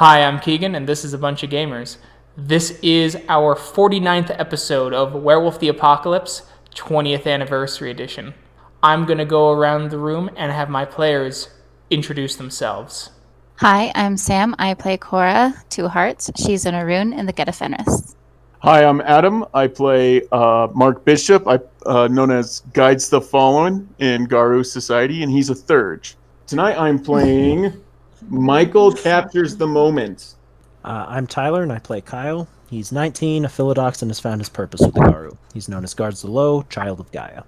Hi, I'm Keegan, and this is A Bunch of Gamers. This is our 49th episode of Werewolf the Apocalypse 20th Anniversary Edition. I'm going to go around the room and have my players introduce themselves. Hi, I'm Sam. I play Cora Two-Hearts. She's an Arun in the Get Fenris. Hi, I'm Adam. I play Mark Bishop, known as Guides the Fallen in Garu Society, and he's a Thurge. Tonight I'm playing Michael Captures the Moment. I'm Tyler, and I play Kyle. He's 19, a Philodox, and has found his purpose with the Garu. He's known as Guards the Low, Child of Gaia.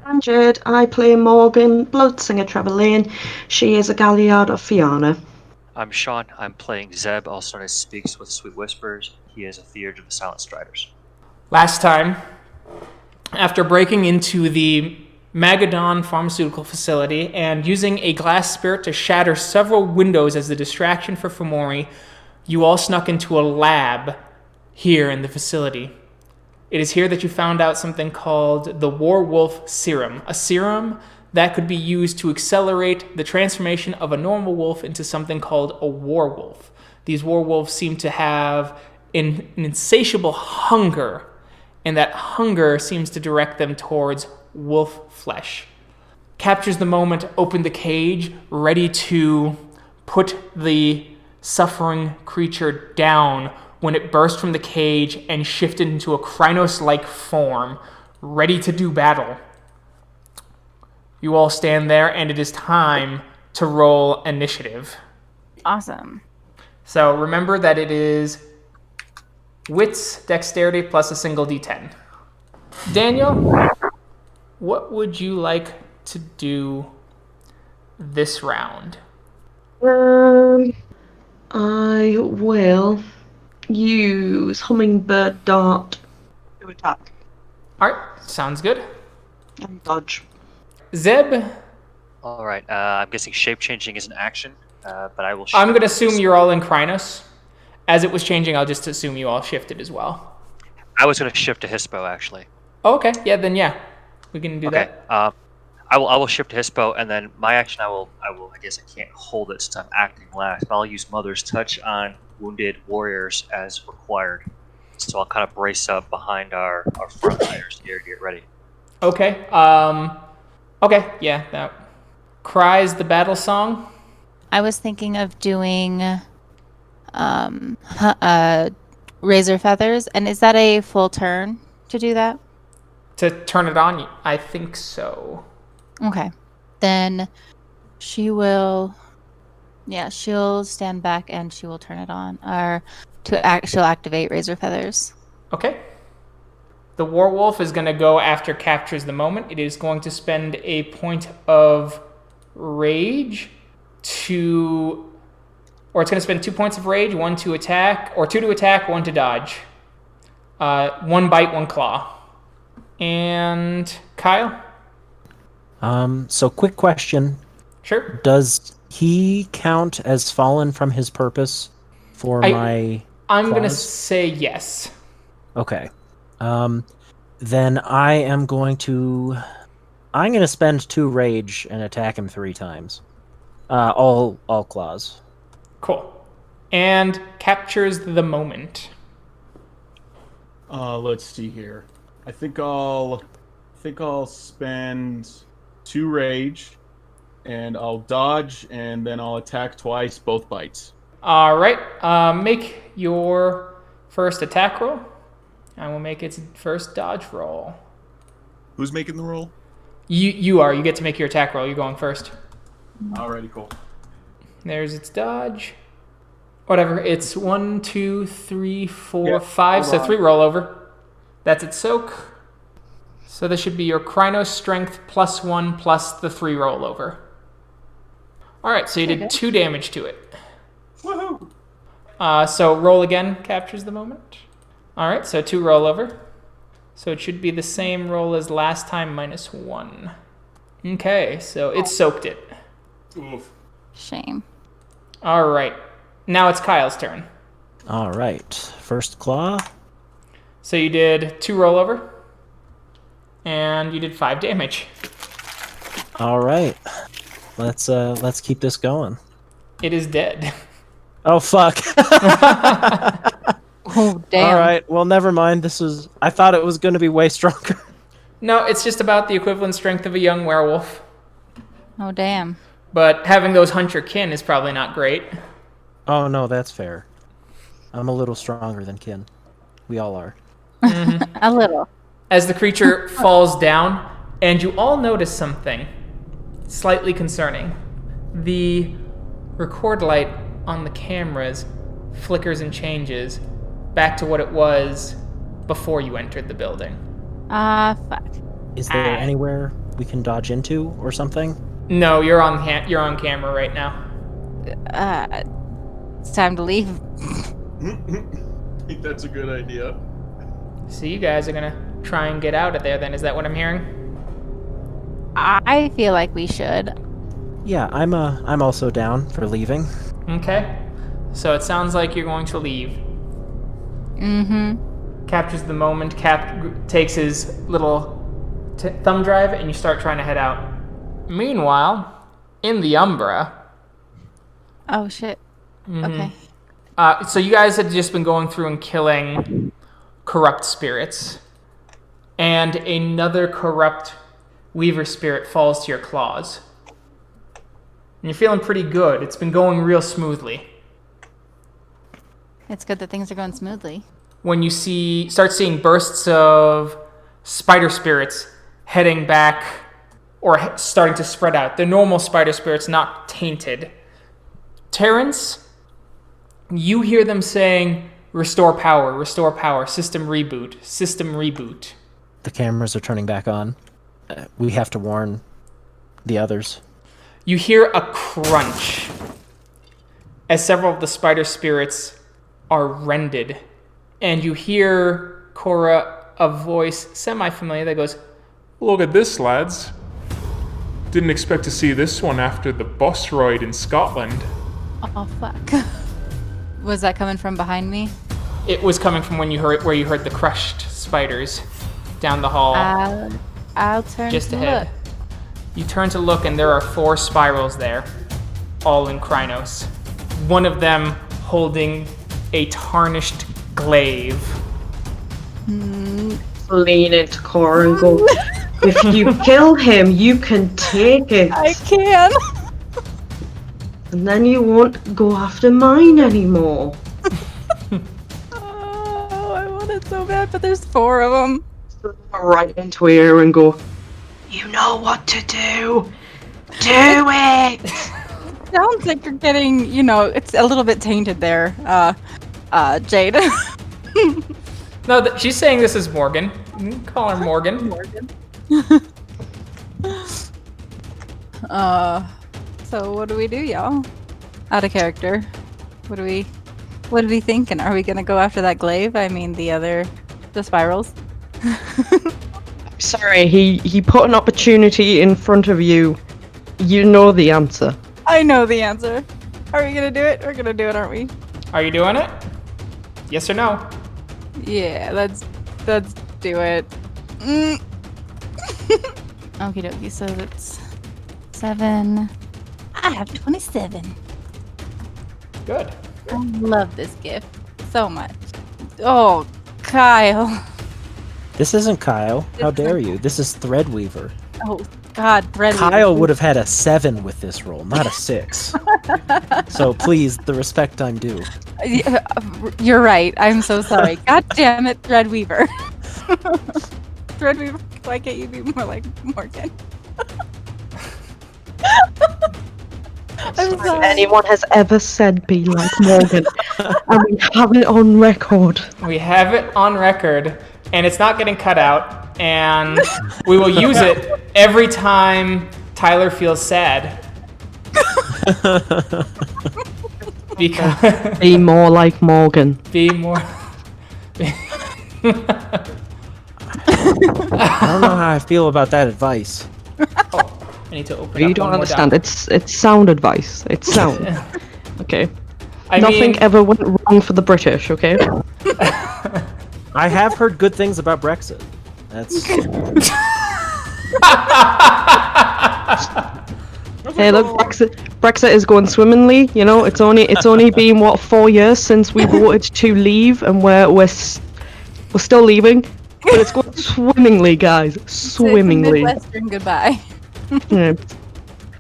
I'm Jade. I play Morgan, Bloodsinger Trevelyan. She is a Galliard of Fianna. I'm Sean. I'm playing Zeb, also known as Speaks with Sweet Whispers. He is a Theurge of the Silent Striders. Last time, after breaking into the Magadon pharmaceutical facility and using a glass spirit to shatter several windows as a distraction for Fomori, you all snuck into a lab here in the facility. It is here that you found out something called the War Wolf Serum, a serum that could be used to accelerate the transformation of a normal wolf into something called a war wolf. These war wolves seem to have an insatiable hunger, and that hunger seems to direct them towards wolf flesh. Captures the moment, opened the cage, ready to put the suffering creature down when it burst from the cage and shifted into a Krynos-like form, ready to do battle. You all stand there, and it is time to roll initiative. Awesome. So remember that it is wits, dexterity, plus a single d10. Daniel, what would you like to do this round? I will use Hummingbird Dart to attack All right, sounds good. and dodge. Zeb, Alright, I'm guessing shape changing is an action, but I will I'm going to shift. assume you're all in Krynos. As it was changing, I'll just assume you all shifted as well. I was going to shift to Hispo, actually. Oh, okay, yeah, we can do Okay, that. I will shift to Hispo, and then my action I guess I can't hold it since I'm acting last, but I'll use Mother's Touch on wounded warriors as required. So I'll kind of brace up behind our frontliners here to get ready. Okay, yeah, that cries the battle song. I was thinking of doing razor feathers, and is that a full turn to do that? To turn it on, I think so. Okay. Then she'll stand back and she will turn it on. Or she'll activate razor feathers. Okay. The Warwolf is going to go after Captures the Moment. It is going to spend a point of rage or it's going to spend 2 points of rage, 1 to attack, or 2 to attack, 1 to dodge. 1 bite, 1 claw. And Kyle? So quick question. Sure. Does he count as fallen from his purpose for my I'm going to claws? say yes. Okay. Then I'm going to spend 2 rage and attack him 3 times. All claws. Cool. And Captures the Moment. Let's see here. I think I'll spend 2 rage, and I'll dodge, and then I'll attack twice, both bites. All right. Make your first attack roll. I will make its first dodge roll. Who's making the roll? You are. You get to make your attack roll. You're going first. Alrighty, cool. There's its dodge. Whatever. It's 1, 2, 3, 4, Yeah, 5. So hold on. 3 rollover. That's its soak. So this should be your Krynos strength plus 1 plus the 3 rollover. All right. So you did 2 damage to it. Woohoo! So roll again. Captures the Moment. All right. So 2 rollover. So it should be the same roll as last time minus 1. Okay. So it soaked it. Oof. Shame. All right. Now it's Kyle's turn. All right. First claw. So you did 2 rollover, and you did 5 damage. All right. Let's keep this going. It is dead. Oh, fuck. Oh, damn. All right. Well, never mind. I thought it was going to be way stronger. No, it's just about the equivalent strength of a young werewolf. Oh, damn. But having those hunt your kin is probably not great. Oh, no, that's fair. I'm a little stronger than Kin. We all are. A little. As the creature falls down, and you all notice something slightly concerning. The record light on the cameras flickers and changes back to what it was before you entered the building. Fuck. Is there anywhere we can dodge into or something? No, you're on camera right now. It's time to leave. I think that's a good idea. So you guys are gonna try and get out of there then, is that what I'm hearing? I feel like we should. Yeah, I'm also down for leaving. Okay. So it sounds like you're going to leave. Mm-hmm. Captures the moment, takes his little thumb drive, and you start trying to head out. Meanwhile, in the Umbra... Oh, shit. Okay. So you guys had just been going through and killing corrupt spirits. And another corrupt Weaver spirit falls to your claws. And you're feeling pretty good. It's been going real smoothly. It's good that things are going smoothly. When you start seeing bursts of spider spirits heading back or starting to spread out. The normal spider spirits, not tainted. Terrance, you hear them saying, restore power, system reboot. The cameras are turning back on. We have to warn the others. You hear a crunch as several of the spider spirits are rended. And you hear, Cora, a voice semi-familiar that goes, Look at this, lads. Didn't expect to see this one after the bus ride in Scotland. Oh, fuck. Was that coming from behind me? It was coming from where you heard the crushed spiders down the hall. I'll turn just to ahead. look. You turn to look, and there are 4 spirals there, all in Krynos. One of them holding a tarnished glaive. Lean into Cora and go, if you kill him, you can take it. I can. And then you won't go after mine anymore. Oh, I want it so bad, but there's 4 of them. Right into her and go, you know what to do. Do it. Sounds like you're getting, it's a little bit tainted there, Jade. No, she's saying this is Morgan. You can call her Morgan. Morgan. So what do we do, y'all? Out of character. What are we thinking? Are we gonna go after that glaive? I mean, the spirals. Sorry, he put an opportunity in front of you. You know the answer. I know the answer. Are we gonna do it? We're gonna do it, aren't we? Are you doing it? Yes or no? Yeah, let's do it. Okie dokie, so that's 7. I have 27. Good. I love this gift so much. Oh, Kyle. This isn't Kyle. How dare you? This is Threadweaver. Oh, God, Threadweaver. Kyle would have had a 7 with this roll, not a 6. So please, the respect I'm due. You're right. I'm so sorry. God damn it, Threadweaver. Threadweaver, why can't you be more like Morgan? I'm If sorry. anyone has ever said be like Morgan, and we have it on record. We have it on record, and it's not getting cut out, and we will use it every time Tyler feels sad. Because Be more like Morgan. be more. I don't know how I feel about that advice. I need to open You up don't one more understand. doc. It's sound advice. It's sound. Okay. Nothing mean, ever went wrong for the British. Okay. I have heard good things about Brexit. That's Hey, look, Brexit. Brexit is going swimmingly. You know, it's only been what 4 years since we voted to leave, and we're still leaving, but it's going swimmingly, guys. Swimmingly. It's a Midwestern goodbye. Yeah.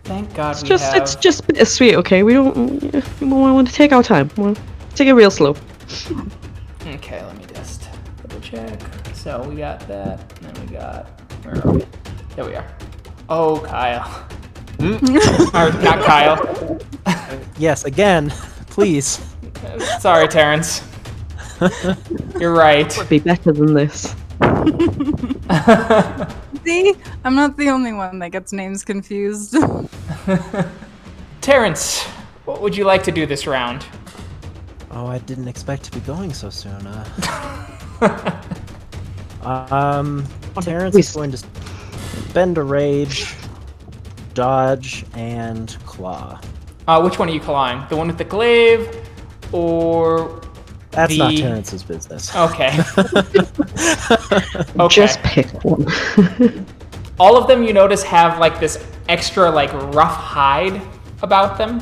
Thank God It's just bittersweet, okay? We want to take our time. We'll take it real slow. Okay, let me just double check. So we got that, and then we got... Where are we? There we are. Oh, Kyle. Or not Kyle. Yes, again, please. Sorry, Terrance. You're right. Would be better than this. See? I'm not the only one that gets names confused. Terrance, what would you like to do this round? Oh, I didn't expect to be going so soon. Terrance is going to spend a rage, dodge, and claw. Which one are you clawing? The one with the glaive, or That's not the... Terrance's business. Okay. Okay. Just pick one. All of them, you notice, have like this extra like rough hide about them.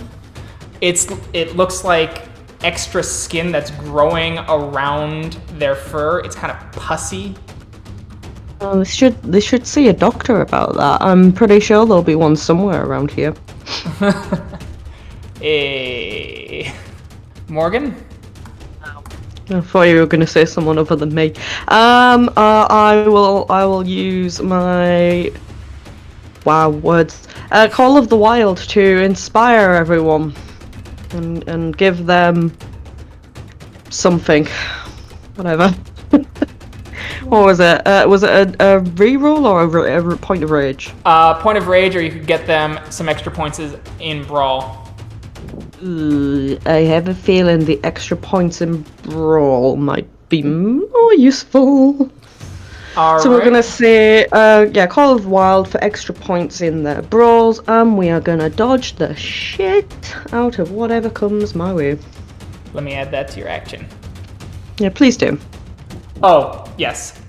It looks like extra skin that's growing around their fur. It's kind of pussy. They should see a doctor about that. I'm pretty sure there'll be one somewhere around here. Morgan? I thought you were going to say someone other than me. I will use my words. Call of the Wild to inspire everyone and give them something, whatever. What was it? Was it a reroll or a point of rage? Point of rage, or you could get them some extra points in brawl. I have a feeling the extra points in brawl might be more useful. So we're gonna say, Call of Wild for extra points in the brawls, and we are gonna dodge the shit out of whatever comes my way. Let me add that to your action. Yeah, please do. Oh, yes.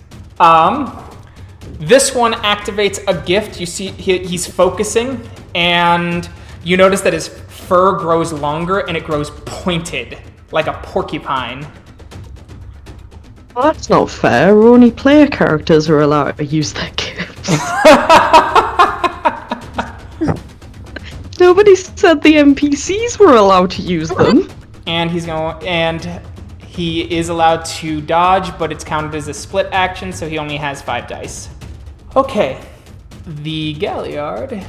This one activates a gift. You see, he's focusing, and you notice that his fur grows longer and it grows pointed, like a porcupine. Well, that's not fair. Only player characters are allowed to use their gifts. Nobody said the NPCs were allowed to use them. And he is allowed to dodge, but it's counted as a split action, so he only has 5 dice. Okay, the Galliard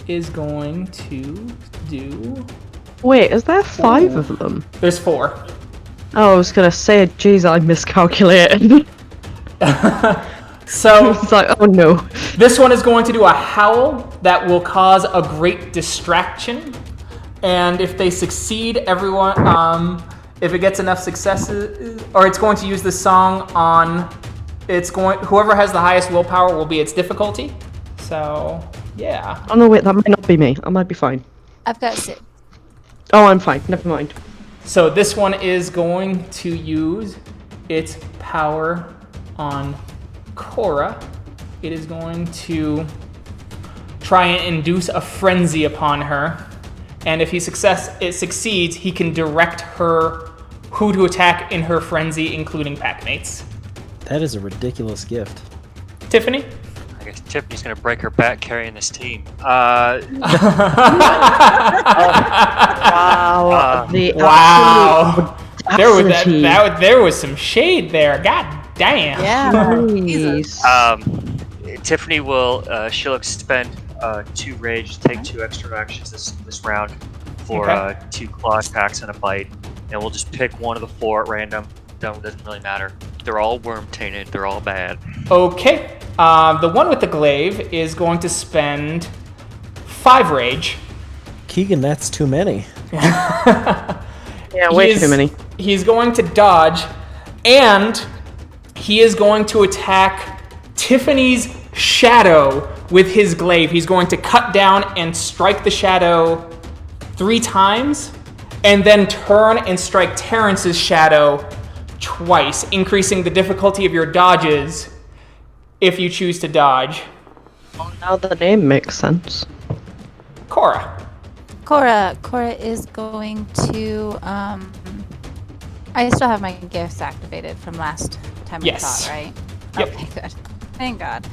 is going to do... Wait, is there 5 of them? There's 4. Oh, I was gonna say, geez, I miscalculated. So It's like, oh no. this one is going to do a howl that will cause a great distraction, and if they succeed, everyone, if it gets enough successes, or it's going to use the song on, whoever has the highest willpower will be its difficulty. So yeah. Oh no, wait, that might not be me. I might be fine. I've got 6. Oh, I'm fine. Never mind. So this one is going to use its power on Cora. It is going to try and induce a frenzy upon her. And if it succeeds, he can direct her who to attack in her frenzy, including packmates. That is a ridiculous gift. Tiffany? I guess Tiffany's gonna break her back carrying this team. Wow. The Wow. audacity. There was some shade there. God damn. Yeah. Jesus. Tiffany will she'll expend 2 rage, take 2 extra actions this round for Okay. 2 claw attacks and a bite, and we'll just pick one of the 4 at random. Doesn't really matter. They're all worm tainted. They're all bad. Okay. The one with the glaive is going to spend 5 rage. Keegan, that's too many. Yeah, way too many. He's going to dodge, and he is going to attack Tiffany's shadow with his glaive. He's going to cut down and strike the shadow 3 times, and then turn and strike Terrance's shadow twice, increasing the difficulty of your dodges if you choose to dodge. Now the name makes sense. Cora. Cora is going to. I still have my gifts activated from last time we Yes. fought, right? Yep. Okay, good. Thank God.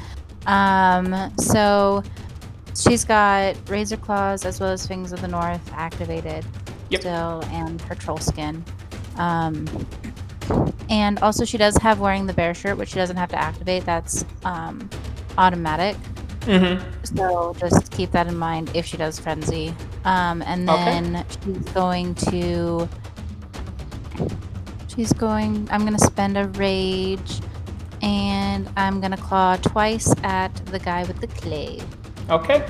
So she's got Razor Claws as well as Fangs of the North activated Yep. still, and her troll skin. And also she does have wearing the bear shirt, which she doesn't have to activate. That's automatic. Mm-hmm. So just keep that in mind if she does frenzy. And then I'm gonna spend a rage, and I'm gonna claw twice at the guy with the clave. Okay.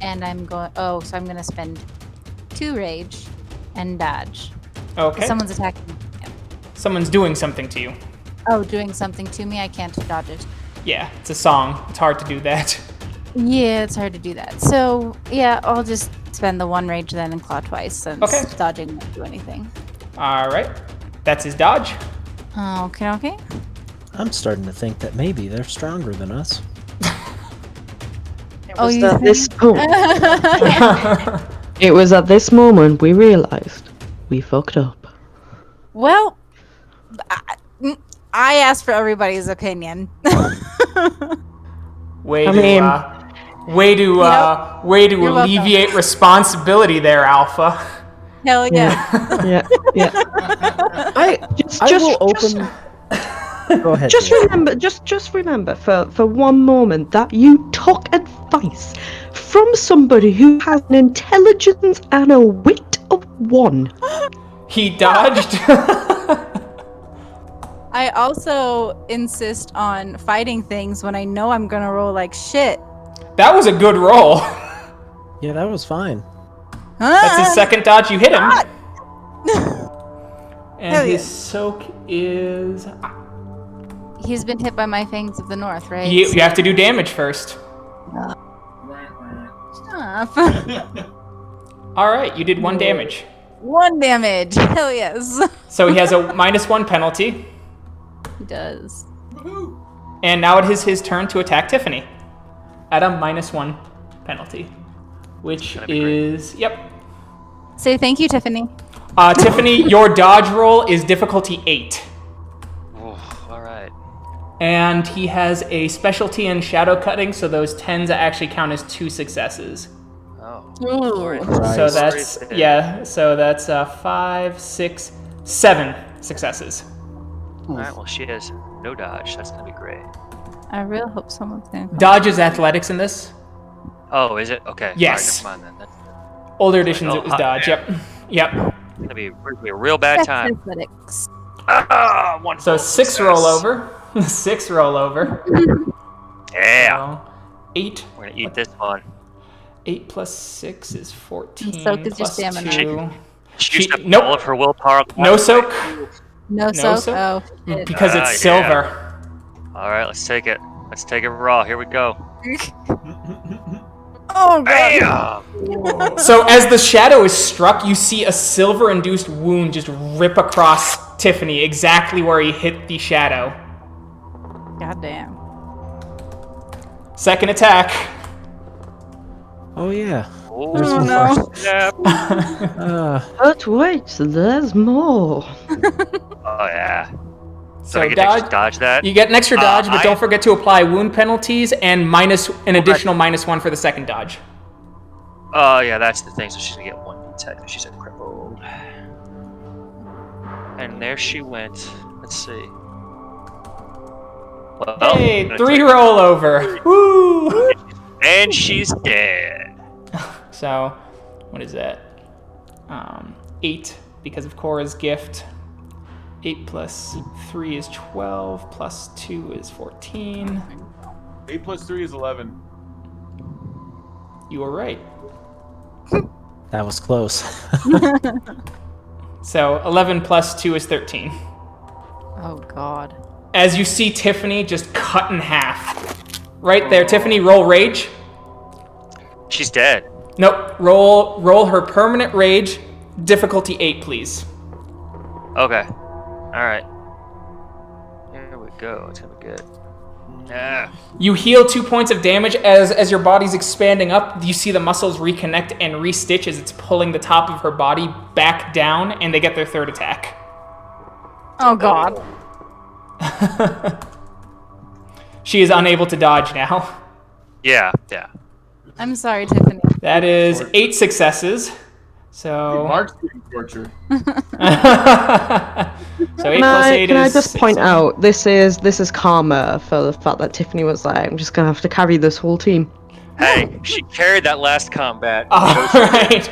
And I'm going. Oh, so I'm gonna spend 2 rage and dodge. Okay. Someone's attacking me. Someone's doing something to you. Oh, doing something to me. I can't dodge it. Yeah, it's a song. It's hard to do that. Yeah, it's hard to do that. So yeah, I'll just spend the 1 rage then and claw twice, since Okay. dodging won't do anything. All right. That's his dodge. Okay. I'm starting to think that maybe they're stronger than us. Oh, you At this think? point, it was at this moment we realized we fucked up. Well, I asked for everybody's opinion. Way I to mean- way to You're welcome. alleviate responsibility there, Alpha. Hell yeah. Yeah, yeah. I will open. Go ahead. Just Jade. remember, just remember for one moment that you took advice from somebody who has an intelligence and a wit of 1. He dodged. I also insist on fighting things when I know I'm gonna roll like shit. That was a good roll. Yeah, that was fine. That's his second dodge. You hit him. And Hell his yeah. soak is. He's been hit by my Fangs of the North, right? You have to do damage first. Stop. All right, you did 1 damage. 1 damage. Hell yes. So he has a -1 penalty, He does. and now it is his turn to attack Tiffany at a -1 penalty, which Gonna be great. is yep. Say thank you, Tiffany. Tiffany, your dodge roll is difficulty 8. Oh, all right. And he has a specialty in shadow cutting, so those 10s actually count as 2 successes. Oh. Ooh. So that's, yeah, so that's 5, 6, 7 successes. All right. Well, she has no dodge. That's gonna be great. I really hope someone's gonna come. Dodge is athletics in this. Oh, is it? Okay. Yes. All right, never mind then. That's Older editions, Oh, it was hot dodge, damn. Yep. gonna be a real bad time. Athletics. Ah, 1 So full 6 success. roll over. 6 roll over. Yeah. So 8. We're gonna eat this one. 8 plus 6 is 14. Soak is plus just stamina. 2. She used up nope. all of her willpower. No soak, No soak? soak? Oh, shit. because it's silver. All right, let's take it. Let's take it raw. Here we go. Oh, God. Bam! So as the shadow is struck, you see a silver-induced wound just rip across Tiffany, exactly where he hit the shadow. Goddamn. Second attack. Oh yeah. Oh, no. Snap. But wait, there's more. Oh yeah. So I get to dodge. dodge that. You get an extra dodge, but I- don't forget to apply wound penalties and minus an additional -1 for the second dodge. Oh yeah, that's the thing. So she's gonna get 1d10 because she's crippled. And there she went. Let's see. Well, Hey, I'm gonna 3 take- roll over. Woo! And she's dead. So, what is that? 8 because of Cora's gift. 8 plus 3 is 12, plus 2 is 14. 8 plus 3 is 11. You were right. That was close. So 11 plus 2 is 13. Oh, God. As you see Tiffany just cut in half. Right there, Tiffany, roll rage. She's dead. Nope, roll her permanent rage. Difficulty 8, please. Okay. All right. Here we go. It's gonna be good. Yeah. You heal 2 points of damage as your body's expanding up. You see the muscles reconnect and restitch as it's pulling the top of her body back down, and they get their third attack. Oh god. She is unable to dodge now. Yeah. I'm sorry, Tiffany. That is 8 successes. So Mark's getting tortured. So 8 plus 8 Can I is just 16. point out this is karma for the fact that Tiffany was like, I'm just gonna have to carry this whole team. Hey, she carried that last combat. Alright.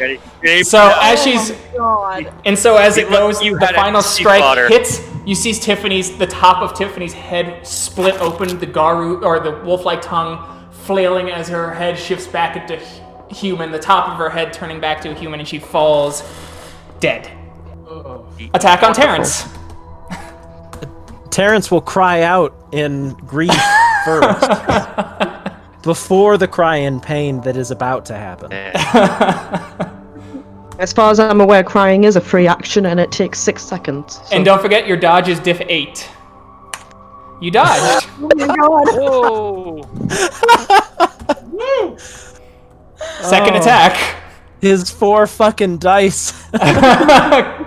So as she's God. and so as it goes, You the had final a sea strike fodder. hits. You see the top of Tiffany's head split open, the Garu or the wolf-like tongue flailing as her head shifts back into human. The top of her head turning back to a human, and she falls dead. Attack on Terrance. Terrance will cry out in grief first, before the cry in pain that is about to happen. As far as I'm aware, crying is a free action and it takes 6 seconds. So. And don't forget, your dodge is diff 8. You dodged. Oh my god. Whoa! Second attack. His 4 fucking dice.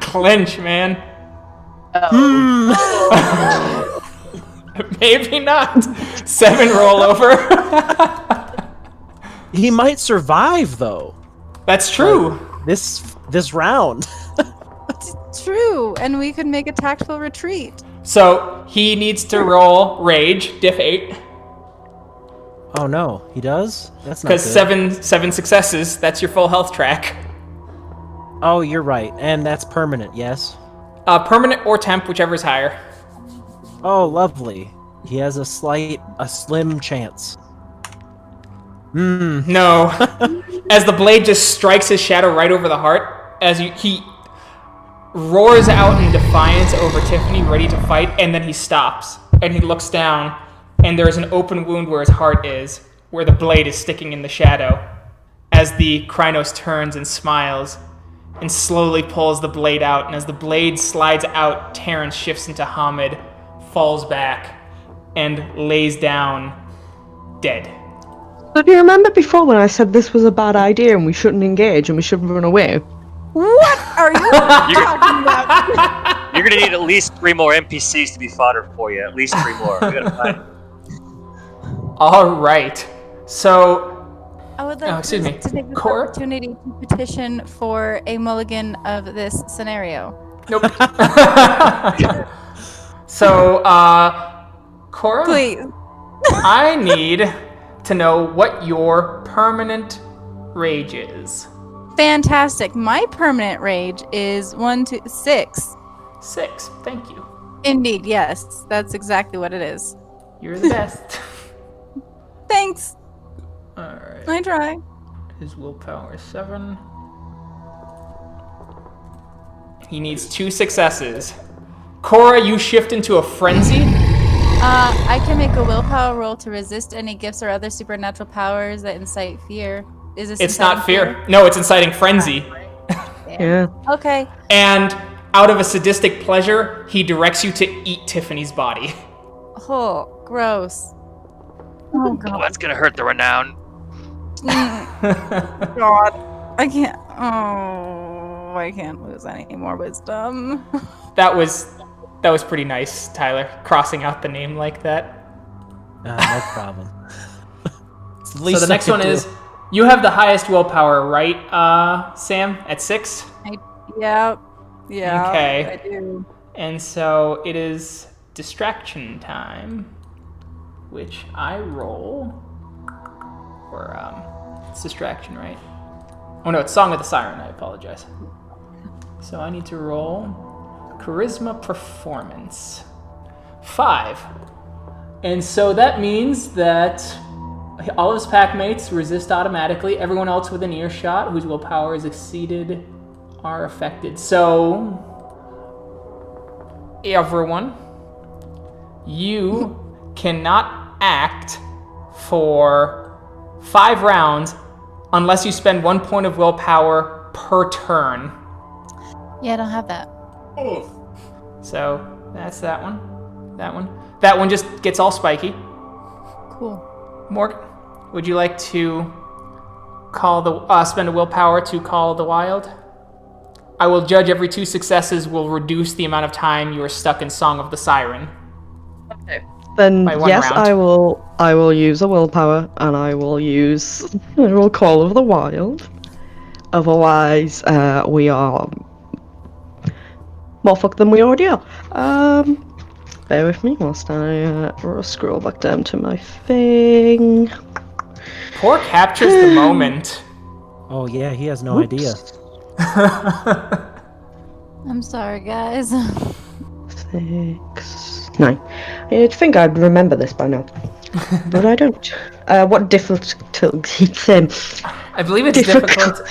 Clinch, man. Maybe not. 7 rollover. He might survive though. That's true. This round. True, and we could make a tactful retreat. So he needs to roll rage, diff 8, Oh no, he does? That's not because good. 7 successes. That's your full health track. Oh, you're right. And that's permanent, yes? Permanent or temp, whichever is higher. Oh, lovely. He has a slim chance. No. As the blade just strikes his shadow right over the heart, he roars out in defiance over Tiffany, ready to fight, and then he stops. And he looks down, and there's an open wound where his heart is, where the blade is sticking in the shadow. As the Krynos turns and smiles, and slowly pulls the blade out, and as the blade slides out, Terrance shifts into Hamid, falls back, and lays down dead. So do you remember before when I said this was a bad idea and we shouldn't engage and we should run away? What are you talking about? You're gonna need at least 3 more NPCs to be fodder for you. At least 3 more. We gotta find. All right. So, I would like excuse me. to take this Cora? opportunity to petition for a mulligan of this scenario. nope. So, Cora, Please. I need to know what your permanent rage is. Fantastic. My permanent rage is 1, 2, 6. 6. Thank you. Indeed, yes. That's exactly what it is. You're the best. Thanks. All right. I try. His willpower is 7. He needs 2 successes. Cora, you shift into a frenzy. I can make a willpower roll to resist any gifts or other supernatural powers that incite fear. Is this It's inciting not fear. No, it's inciting frenzy. Yeah. Okay. And out of a sadistic pleasure, he directs you to eat Tiffany's body. Oh, gross. Oh, Oh, God. that's gonna hurt the renown. God. I can't. Oh, I can't lose any more wisdom. That was pretty nice, Tyler, crossing out the name like that. No problem. It's the So least the I next could one do. is, you have the highest willpower, right, Sam, at 6? Yeah. Yeah. Okay. I do. And so it is distraction time, which I roll for, it's distraction, right? Oh no, it's Song of the Siren, I apologize. So I need to roll Charisma Performance. 5. And so that means that all of his pack mates resist automatically. Everyone else within earshot whose willpower is exceeded are affected. So, everyone, you cannot act for 5 rounds unless you spend 1 point of willpower per turn. Yeah, I don't have that. So that's that one. That one just gets all spiky. Cool. Morgan, would you like to call the spend a willpower to call the wild? I will judge every 2 successes will reduce the amount of time you are stuck in Song of the Siren. Then By 1 yes, round. I will use a willpower, and I will Call of the Wild. Otherwise, we are more fucked than we already are. Bear with me whilst I scroll back down to my thing. Poor captures the moment. Oh yeah, he has no idea. I'm sorry, guys. 6, 9. You'd think I'd remember this by now, but I don't. What difficult? I believe it's difficult.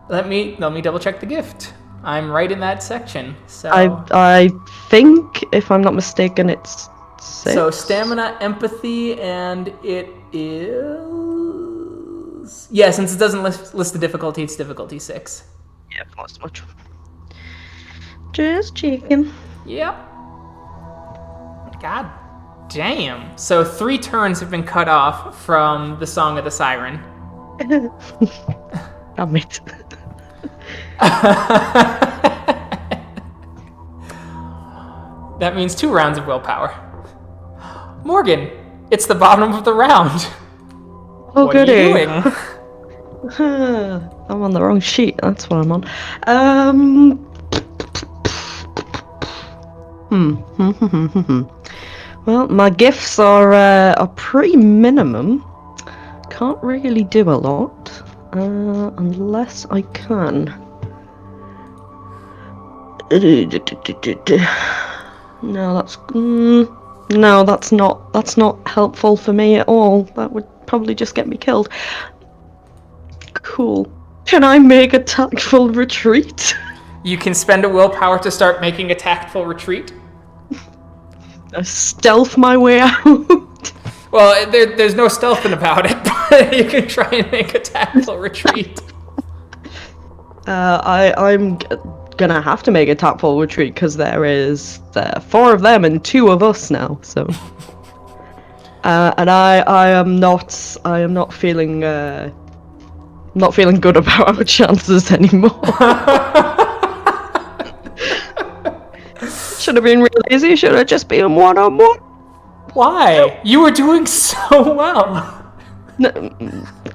Let me double check the gift. I'm right in that section. So I think, if I'm not mistaken, it's 6. So stamina, empathy, and it is... Yeah, since it doesn't list the difficulty, it's difficulty 6. Yeah, not so much. Just checking. Yep. God damn. So 3 turns have been cut off from the Song of the Siren. Damn it. That means 2 rounds of willpower. Morgan, it's the bottom of the round. Oh, What goody. are you doing? I'm on the wrong sheet. That's what I'm on. Well, my gifts are pretty minimum. Can't really do a lot, unless I can. No, that's not helpful for me at all. That would probably just get me killed. Cool. Can I make a tactful retreat? You can spend a willpower to start making a tactful retreat. I stealth my way out. Well, there's no stealthing about it, but you can try and make a tactful retreat. I'm gonna have to make a tactful retreat because there is 4 of them and 2 of us now. So, and I am not feeling good about our chances anymore. Should have been real easy. Should have just been 1-on-1. Why? You were doing so well.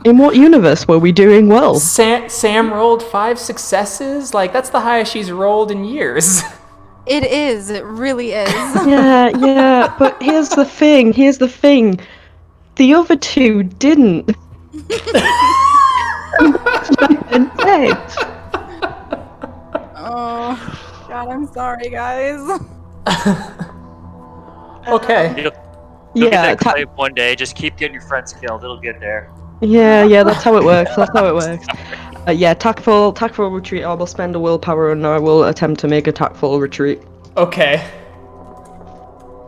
In what universe were we doing well? Sam rolled 5 successes. Like, that's the highest she's rolled in years. It is. It really is. Yeah, but here's the thing. The other 2 didn't. Oh, God, I'm sorry, guys. Okay. You'll Yeah, get that claim one day. Just keep getting your friends killed. It'll get there. Yeah, that's how it works. Yeah, tactful retreat. I will spend a willpower and I will attempt to make a tactful retreat Okay.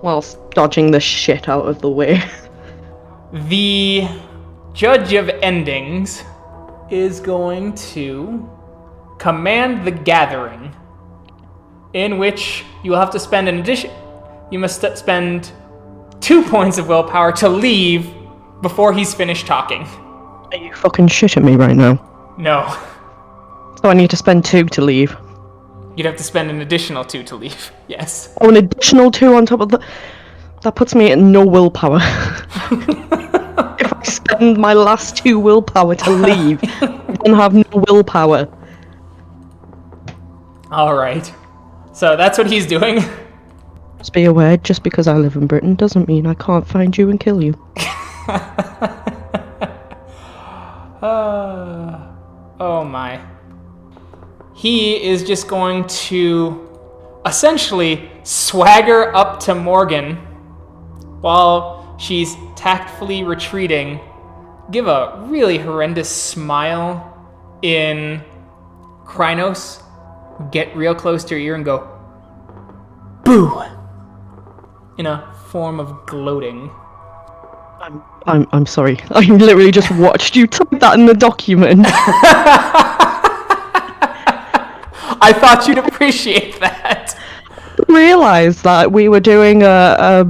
whilst dodging the shit out of the way. The Judge of Endings is going to command the gathering, in which you will have to spend you must spend 2 points of willpower to leave before he's finished talking. Are you fucking shitting me right now? No. So I need to spend 2 to leave. You'd have to spend an additional 2 to leave. Yes. Oh, an additional 2 on top of that puts me at no willpower. If I spend my last 2 willpower to leave, then have no willpower. All right. So that's what he's doing. Just be aware, just because I live in Britain doesn't mean I can't find you and kill you. Oh my. He is just going to essentially swagger up to Morgan while she's tactfully retreating, give a really horrendous smile in Krynos, get real close to her ear and go, boo! In a form of gloating. I'm sorry. I literally just watched you type that in the document. I thought you'd appreciate that. Realised that we were doing a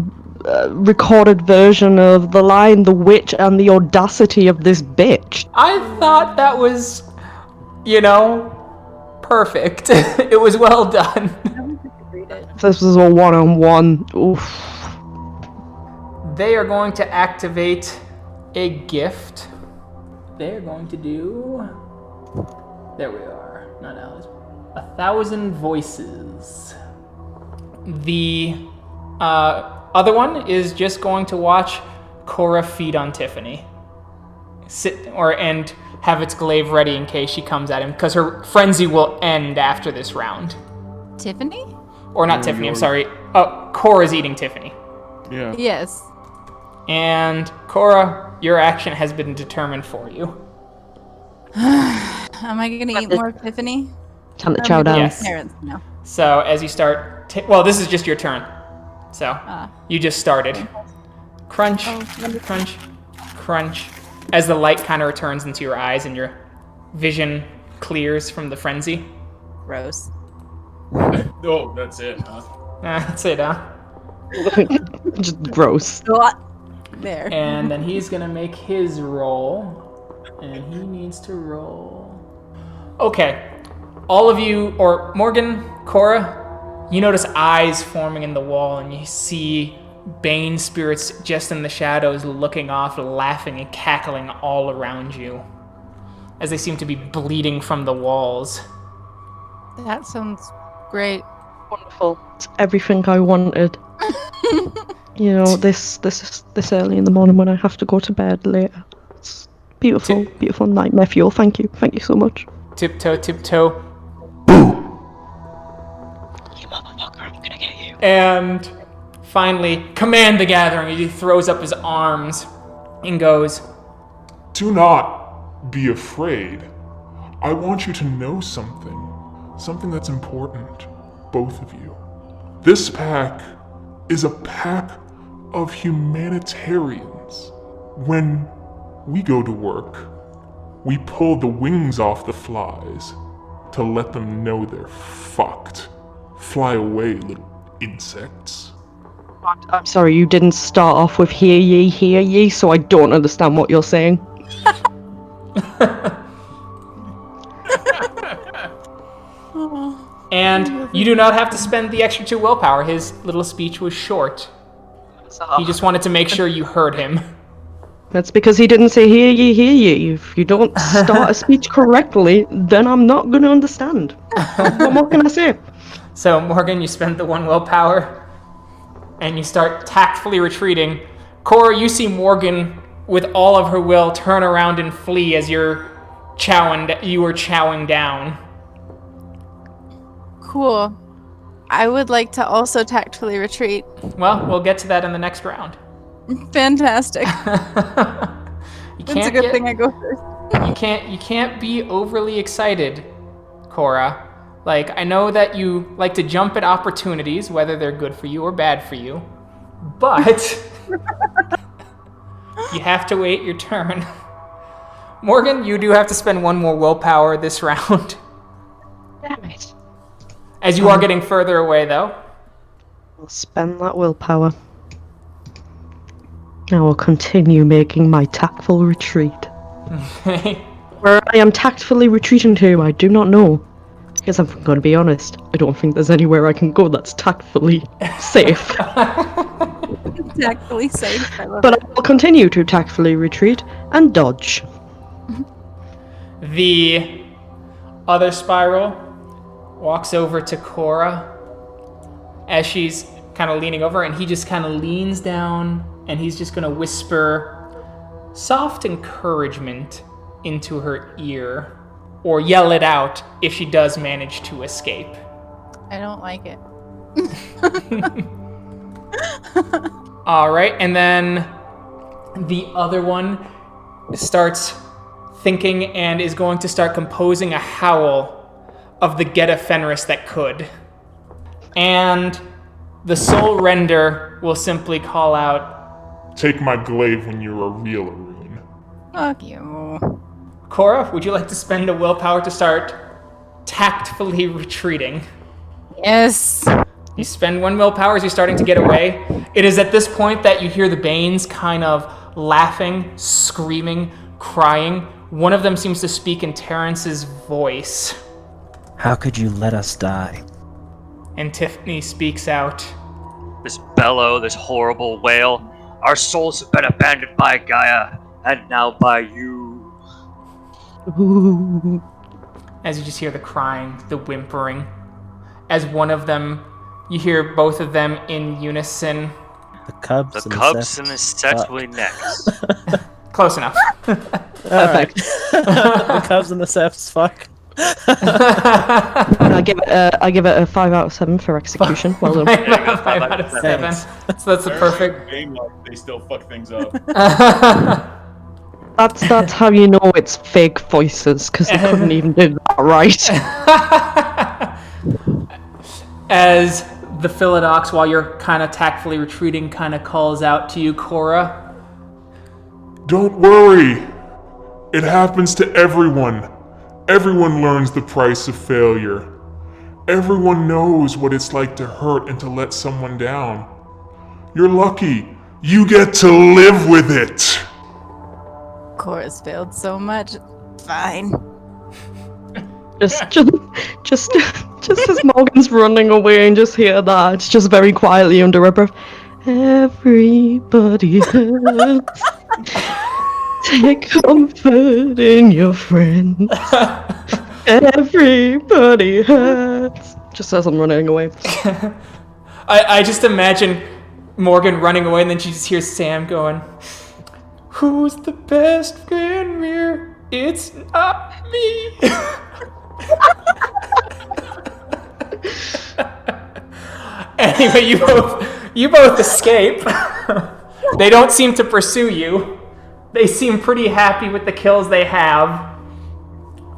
recorded version of The Lion, the Witch, and the Audacity of this bitch. I thought that was, perfect. It was well done. This was a one-on-one. Oof. They are going to activate a gift. They're going to do... There we are. Not Alice. 1,000 voices. The other one is just going to watch Cora feed on Tiffany. And have its glaive ready in case she comes at him, because her frenzy will end after this round. Tiffany? Or not Tiffany, I'm sorry. Oh, Cora's eating Tiffany. Yeah. Yes. And Cora, your action has been determined for you. Am I gonna eat more of Tiffany? Time to chow down. Yes. Terrance, no. So as you start, this is just your turn. So you just started. Crunch, crunch, crunch. As the light kind of returns into your eyes and your vision clears from the frenzy. Gross. Oh, that's it, huh? That's it, huh? Just gross. There. And then he's gonna make his roll. And he needs to roll. Okay. All of you, or Morgan, Cora, you notice eyes forming in the wall, and you see Bane spirits just in the shadows looking off, laughing and cackling all around you as they seem to be bleeding from the walls. That sounds great. Wonderful. It's everything I wanted. This early in the morning when I have to go to bed later. It's beautiful, beautiful nightmare fuel. Thank you so much. Tiptoe, tiptoe. You motherfucker, I'm gonna get you. And finally, command the gathering. He throws up his arms and goes, Do not be afraid. I want you to know something. Something that's important, both of you. This pack is a pack of humanitarians. When we go to work, we pull the wings off the flies to let them know they're fucked. Fly away, little insects. I'm sorry, you didn't start off with hear ye, so I don't understand what you're saying. and you do not have to spend the extra 2 willpower. His little speech was short. He just wanted to make sure you heard him. That's because he didn't say hear ye. If you don't start a speech correctly, then I'm not gonna understand. What more can I say? So, Morgan, you spend the 1 willpower, and you start tactfully retreating. Cora, you see Morgan, with all of her will, turn around and flee as you were chowing down. Cool. I would like to also tactfully retreat. Well, we'll get to that in the next round. Fantastic. You It's a good thing I go first. You can't be overly excited, Cora. Like, I know that you like to jump at opportunities, whether they're good for you or bad for you, but you have to wait your turn. Morgan, you do have to spend 1 more willpower this round. Damn it. As you are getting further away, though. I'll spend that willpower. I will continue making my tactful retreat. Where I am tactfully retreating to, I do not know. Because I'm going to be honest, I don't think there's anywhere I can go that's tactfully safe. Tactfully safe. I love But I will continue to tactfully retreat and dodge. The other spiral walks over to Cora as she's kind of leaning over, and he just kind of leans down, and he's just going to whisper soft encouragement into her ear, or yell it out if she does manage to escape. I don't like it. All right, and then the other one starts thinking and is going to start composing a howl of the Geta Fenris that could. And the Soul Render will simply call out, Take my glaive when you're a real Arun. Fuck you. Cora, would you like to spend a willpower to start tactfully retreating? Yes. You spend 1 willpower as you're starting to get away, It is at this point that you hear the Banes kind of laughing, screaming, crying. One of them seems to speak in Terrance's voice. How could you let us die? And Tiffany speaks out. This bellow, this horrible wail. Our souls have been abandoned by Gaia, and now by you. Ooh. As you just hear the crying, the whimpering. As one of them, you hear both of them in unison. The Cubs The and Cubs the and the Sets will next. Close enough. Perfect. The Cubs and the Seths, fuck. I give it a 5 out of 7 for execution. Well done. There you go, 5 out of 7. Thanks. So that's the perfect. Game like they still fuck things up. That's how you know it's fake voices, because they couldn't even do that right. As the Philodox, while you're kind of tactfully retreating, kind of calls out to you, Cora. Don't worry. It happens to everyone. Everyone learns the price of failure. Everyone knows what it's like to hurt and to let someone down. You're lucky. You get to live with it. Cora's failed so much. Fine. Just as Morgan's running away and just hear that, just very quietly under her breath. Everybody hurts. Take comfort in your friends. Everybody hurts. Just as I'm running away. I just imagine Morgan running away, and then she just hears Sam going, "Who's the best friend here? It's not me." Anyway, you both escape. They don't seem to pursue you. They seem pretty happy with the kills they have.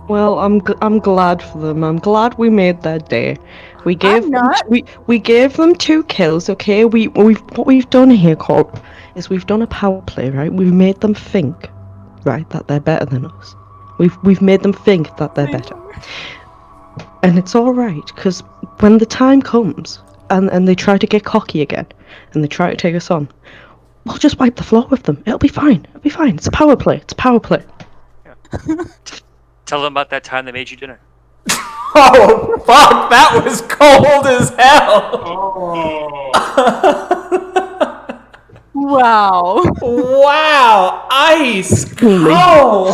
Well, I'm glad for them. I'm glad we made their day. We gave we gave them 2 kills. Okay, what we've done here, Cole, is we've done a power play, right? We've made them think, right, that they're better than us. We've made them think that they're better, and it's all right, because when the time comes and they try to get cocky again and they try to take us on, we'll just wipe the floor with them. It'll be fine. It'll be fine. It's a power play. It's a power play. Tell them about that time they made you dinner. Oh, fuck, that was cold as hell. Wow. Wow, ice cold.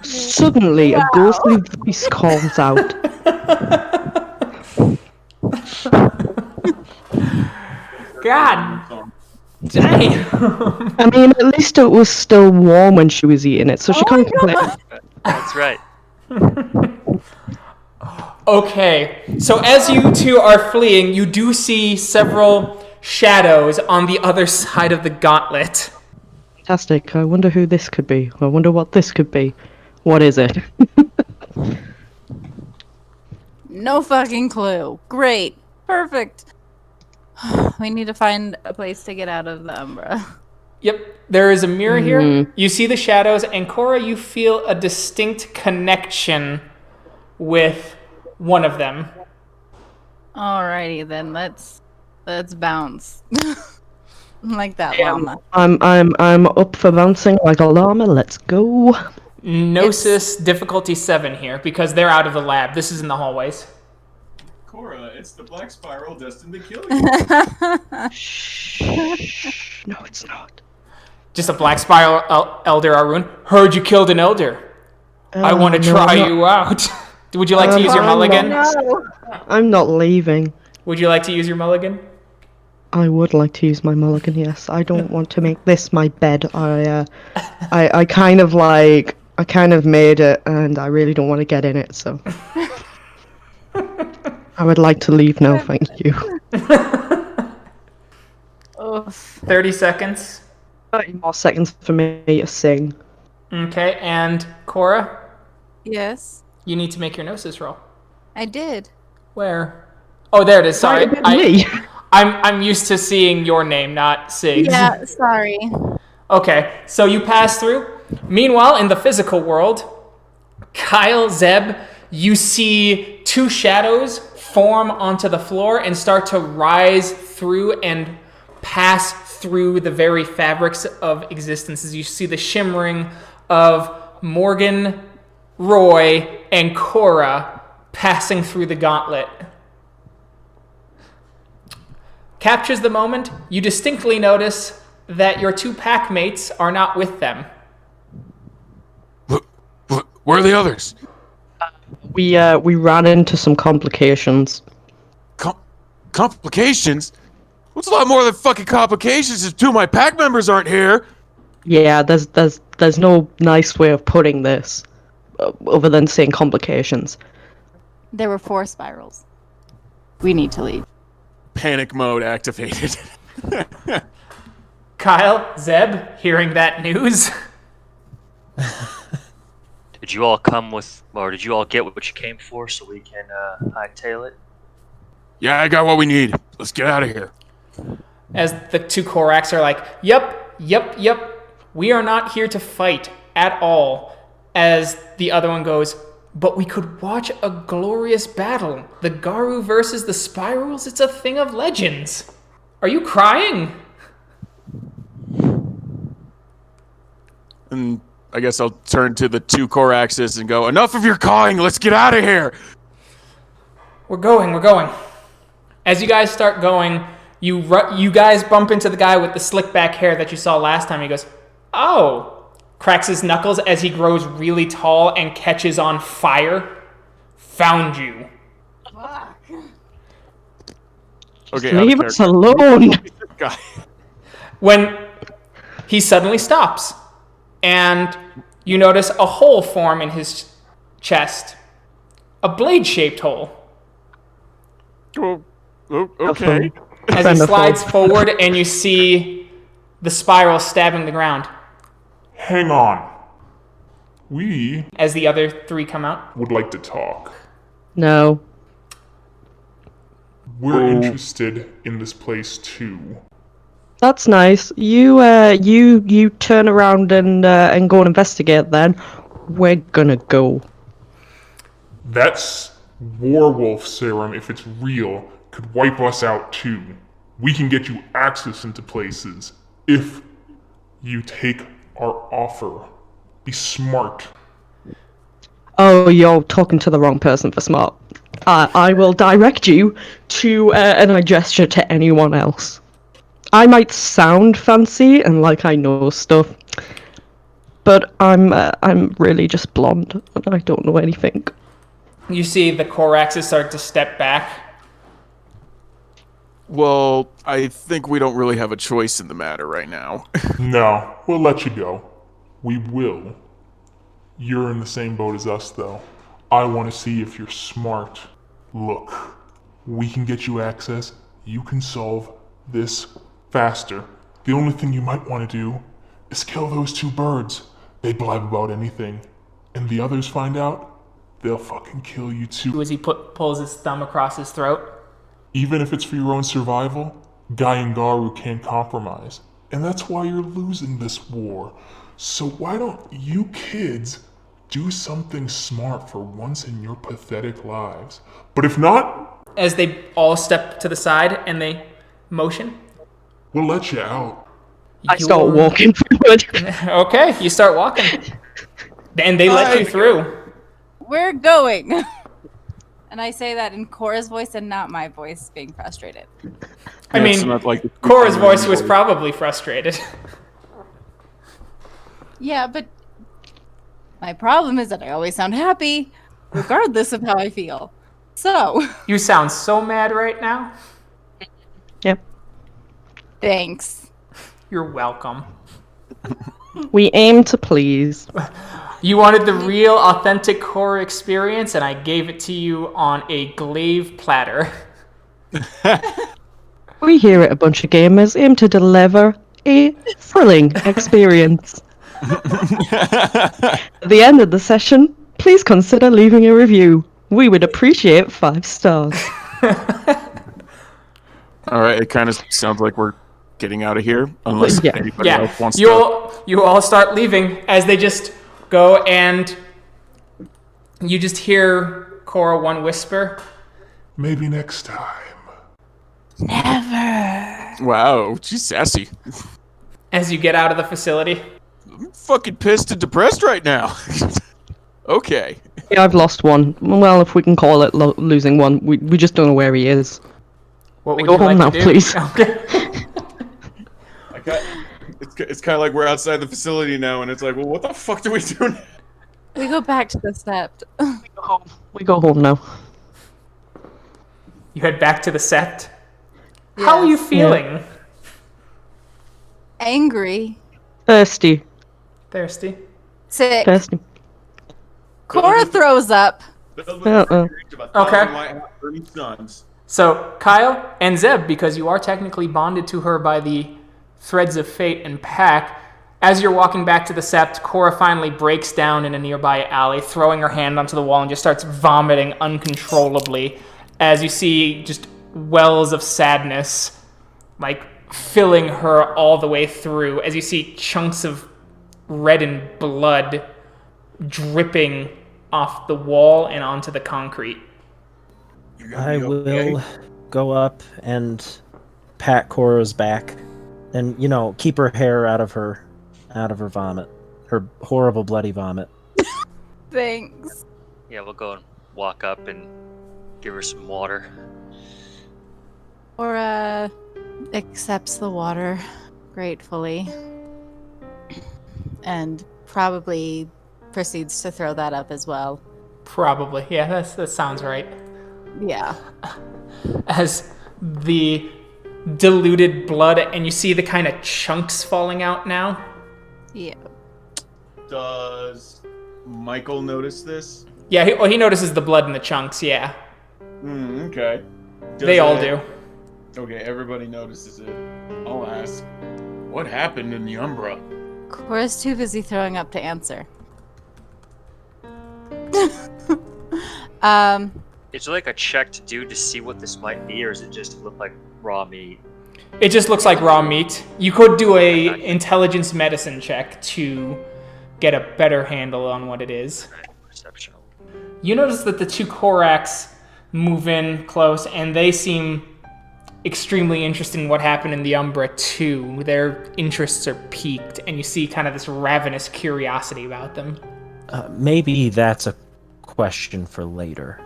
Suddenly, a ghostly voice calls out. God damn. I mean, at least it was still warm when she was eating it, so she can't complain. That's right. Okay, so as you two are fleeing, you do see several shadows on the other side of the gauntlet. Fantastic. I wonder who this could be. I wonder what this could be. What is it? No fucking clue. Great. Perfect. We need to find a place to get out of the Umbra. Yep, there is a mirror here. You see the shadows, and Cora, you feel a distinct connection with one of them. Alrighty then, let's bounce. Like that Yeah, llama. I'm up for bouncing like a llama. Let's go. Gnosis difficulty 7 here, because they're out of the lab. This is in the hallways. Cora, it's the black spiral destined to kill you. Shh. No, it's not. Just a black spiral elder, Arun. Heard you killed an elder. I want to no, try no. you out. Would you like to use your mulligan? I'm not leaving. Would you like to use your mulligan? I would like to use my mulligan, yes. I don't want to make this my bed. I kind of made it, and I really don't want to get in it, so. I would like to leave now, thank you. 30 seconds. 30 more seconds for me to sing. Okay, and Cora, Yes, you need to make your Gnosis roll. I did. Where? Oh, there it is. Sorry. Me. I'm used to seeing your name, not Sig's. Yeah, sorry. Okay, so you pass through. Meanwhile, in the physical world, Kyle, Zeb, you see 2 shadows form onto the floor and start to rise through and pass through the very fabrics of existence as you see the shimmering of Morgan, Roy, and Cora passing through the gauntlet. Captures the moment. You distinctly notice that your 2 pack mates are not with them. Look, where are the others? We ran into some complications. Complications? What's a lot more than fucking complications if 2 of my pack members aren't here? Yeah, there's no nice way of putting this, other than saying complications. There were 4 spirals. We need to leave. Panic mode activated. Kyle, Zeb, hearing that news. Did you all come with, or did you all get what you came for so we can hightail it? Yeah, I got what we need. Let's get out of here. As the 2 Korax are like, yep. We are not here to fight at all. As the other one goes, but we could watch a glorious battle. The Garu versus the Spirals, it's a thing of legends. Are you crying? And I guess I'll turn to the 2 Coraxes and go, enough of your cawing, let's get out of here! We're going. As you guys start going, you guys bump into the guy with the slick back hair that you saw last time. He goes, oh. Cracks his knuckles as he grows really tall and catches on fire. Found you. Okay, Leave us alone! Guy. When he suddenly stops, and you notice a hole form in his chest. A blade-shaped hole. Oh, okay. As he slides forward and you see the spiral stabbing the ground. Hang on. We As the other 3 come out. would like to talk. No. We're interested in this place too. That's nice. You turn around and go and investigate then. We're gonna go. That's War Wolf Serum, if it's real, could wipe us out too. We can get you access into places if you take our offer. Be smart. Oh, you're talking to the wrong person for smart. I will direct you to, and I gesture to anyone else. I might sound fancy and like I know stuff, but I'm really just blonde and I don't know anything. You see the Koraxes start to step back. Well, I think we don't really have a choice in the matter right now. No, we'll let you go. We will. You're in the same boat as us, though. I want to see if you're smart. Look, we can get you access. You can solve this faster. The only thing you might want to do is kill those 2 birds. They blab about anything. And the others find out, they'll fucking kill you too. As he pulls his thumb across his throat. Even if it's for your own survival, Guy and Garu can't compromise. And that's why you're losing this war. So why don't you kids do something smart for once in your pathetic lives? But if not, As they all step to the side and they motion. we'll let you out. I start walking forward. Okay, you start walking. And they let you through. We're going. And I say that in Cora's voice and not my voice being frustrated. I It's mean, not like the Cora's voice was probably frustrated. Yeah, but my problem is that I always sound happy, regardless of how I feel. So, You sound so mad right now. Yep. thanks. You're welcome. We aim to please. You wanted the real, authentic Cora experience, and I gave it to you on a glaive platter. We here at A Bunch of Gamers aim to deliver a thrilling experience. At the end of the session, please consider leaving a review. We would appreciate 5 stars. All right, it kind of sounds like we're getting out of here, unless Yeah. anybody Yeah, else wants you to. all start leaving as they just go, and you just hear Cora one whisper. Maybe next time. Never. Wow, she's sassy. As you get out of the facility. I'm fucking pissed and depressed right now. Okay. Yeah, I've lost one. Well, if we can call it losing one, we just don't know where he is. What We would go you home like now, to do? please. Okay. It's kind of like we're outside the facility now, and it's like, well, what the fuck do we do now? We go back to the sept. We go home now. You head back to the sept. How are you feeling? Angry. Thirsty. Thirsty. Sick. Thirsty. Cora throws up. Okay. So, Kyle and Zeb, because you are technically bonded to her by the threads of fate and pack, as you're walking back to the sept, Cora finally breaks down in a nearby alley, throwing her hand onto the wall and just starts vomiting uncontrollably as you see just wells of sadness, like, filling her all the way through, as you see chunks of reddened blood dripping off the wall and onto the concrete. I will go up and pat Cora's back, and keep her hair out of her vomit, her horrible bloody vomit. Thanks. Yeah, we'll go and walk up and give her some water. Cora accepts the water gratefully and probably proceeds to throw that up as well. Probably. Yeah, that sounds right. Yeah. As the diluted blood, and you see the kind of chunks falling out now. Yeah. Does Michael notice this? Yeah, he notices the blood in the chunks, yeah. Okay. They all do. Okay, everybody notices it. I'll ask, what happened in the Umbra? Cora's too busy throwing up to answer. Is there like a check to do to see what this might be, or does it just look like raw meat? It just looks like raw meat. You could do a intelligence medicine check to get a better handle on what it is. Perception. You notice that the two Koraks move in close, and they seem extremely interested in what happened in the Umbra too. Their interests are piqued, and you see kind of this ravenous curiosity about them. Maybe that's a question for later.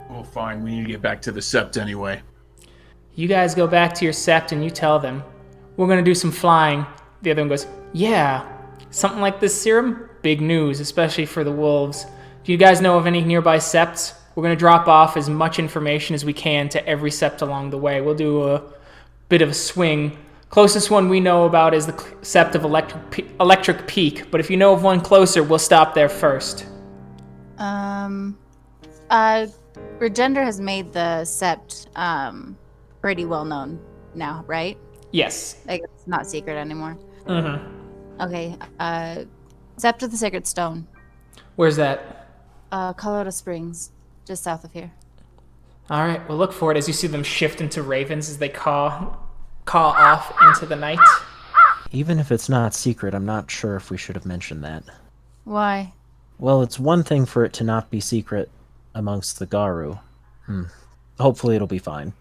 Well, fine. We need to get back to the sept anyway. You guys go back to your sept and you tell them, we're going to do some flying. The other one goes, yeah, something like this serum? Big news, especially for the wolves. Do you guys know of any nearby septs? We're going to drop off as much information as we can to every sept along the way. We'll do a bit of a swing. Closest one we know about is the sept of Electric Peak, but if you know of one closer, we'll stop there first. Regender has made the sept pretty well known now, right? Yes. Like, it's not secret anymore. Mm-hmm. Okay, Sept of the Sacred Stone. Where's that? Colorado Springs, just south of here. All right, we'll look for it as you see them shift into ravens as they caw off into the night. Even if it's not secret, I'm not sure if we should have mentioned that. Why? Well, it's one thing for it to not be secret amongst the Garu. Hopefully it'll be fine.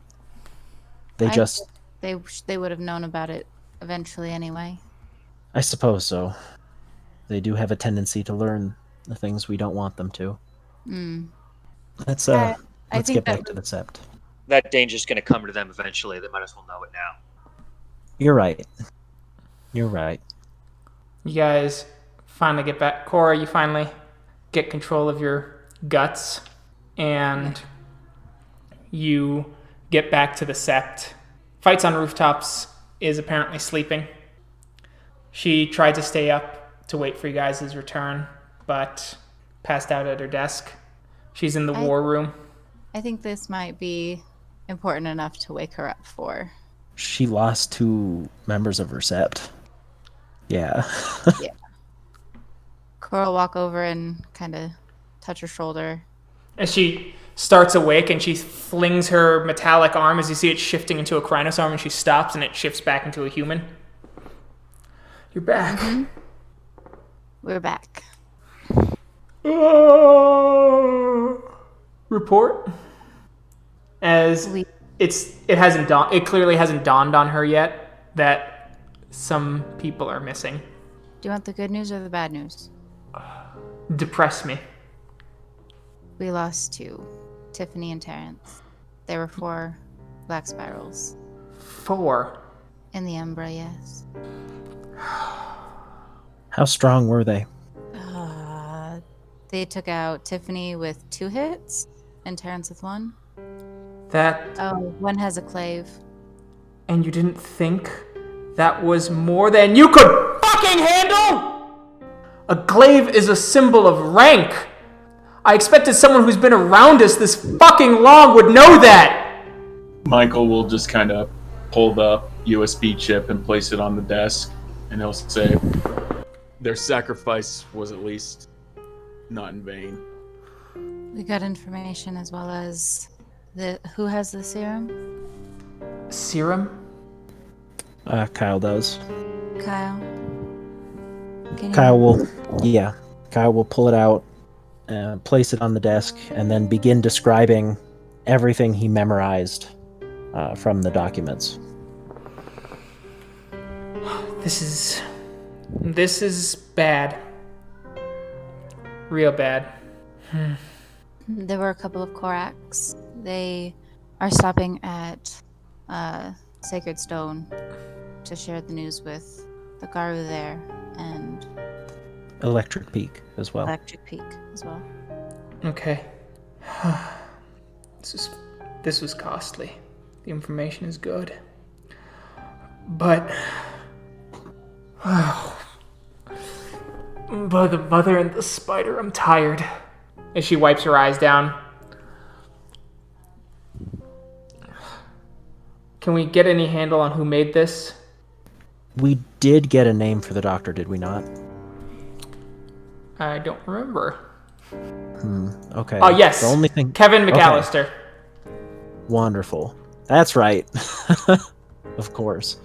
They would have known about it eventually anyway. I suppose so. They do have a tendency to learn the things we don't want them to. Let's get back to the sept. That danger's going to come to them eventually. They might as well know it now. You're right. You're right. You guys finally get back. Cora, you finally get control of your guts, and you get back to the sept. Fights on Rooftops is apparently sleeping. She tried to stay up to wait for you guys' return, but passed out at her desk. She's in the war room. I think this might be important enough to wake her up for. She lost 2 members of her sept. Yeah. Yeah. Cora will walk over and kind of touch her shoulder. As she starts awake and she flings her metallic arm as you see it shifting into a Krynos arm, and she stops and it shifts back into a human. You're back. Mm-hmm. We're back. Report. As it hasn't dawned. It clearly hasn't dawned on her yet that some people are missing. Do you want the good news or the bad news? Depress me. We lost 2, Tiffany and Terrance. There were 4 black spirals. 4. In the Umbra, yes. How strong were they? They took out Tiffany with 2 hits and Terrance with 1. That. Oh, one has a clave. And you didn't think that was more than you could fucking handle? A glaive is a symbol of rank. I expected someone who's been around us this fucking long would know that. Michael will just kind of pull the USB chip and place it on the desk, and he'll say, "Their sacrifice was at least not in vain." We got information as well as who has the serum? Serum? Kyle does. Kyle. Kyle will pull it out, place it on the desk, and then begin describing everything he memorized from the documents. This is bad. Real bad. There were a couple of Koraks. They are stopping at Sacred Stone to share the news with the Garu there and Electric Peak as well. Electric Peak as well. Okay. This was costly. The information is good. But by the mother and the spider, I'm tired. As she wipes her eyes down. Can we get any handle on who made this? We did get a name for the doctor, did we not? I don't remember. Okay. Oh, yes. The only thing... Kevin McAllister. Okay. Wonderful. That's right. Of course.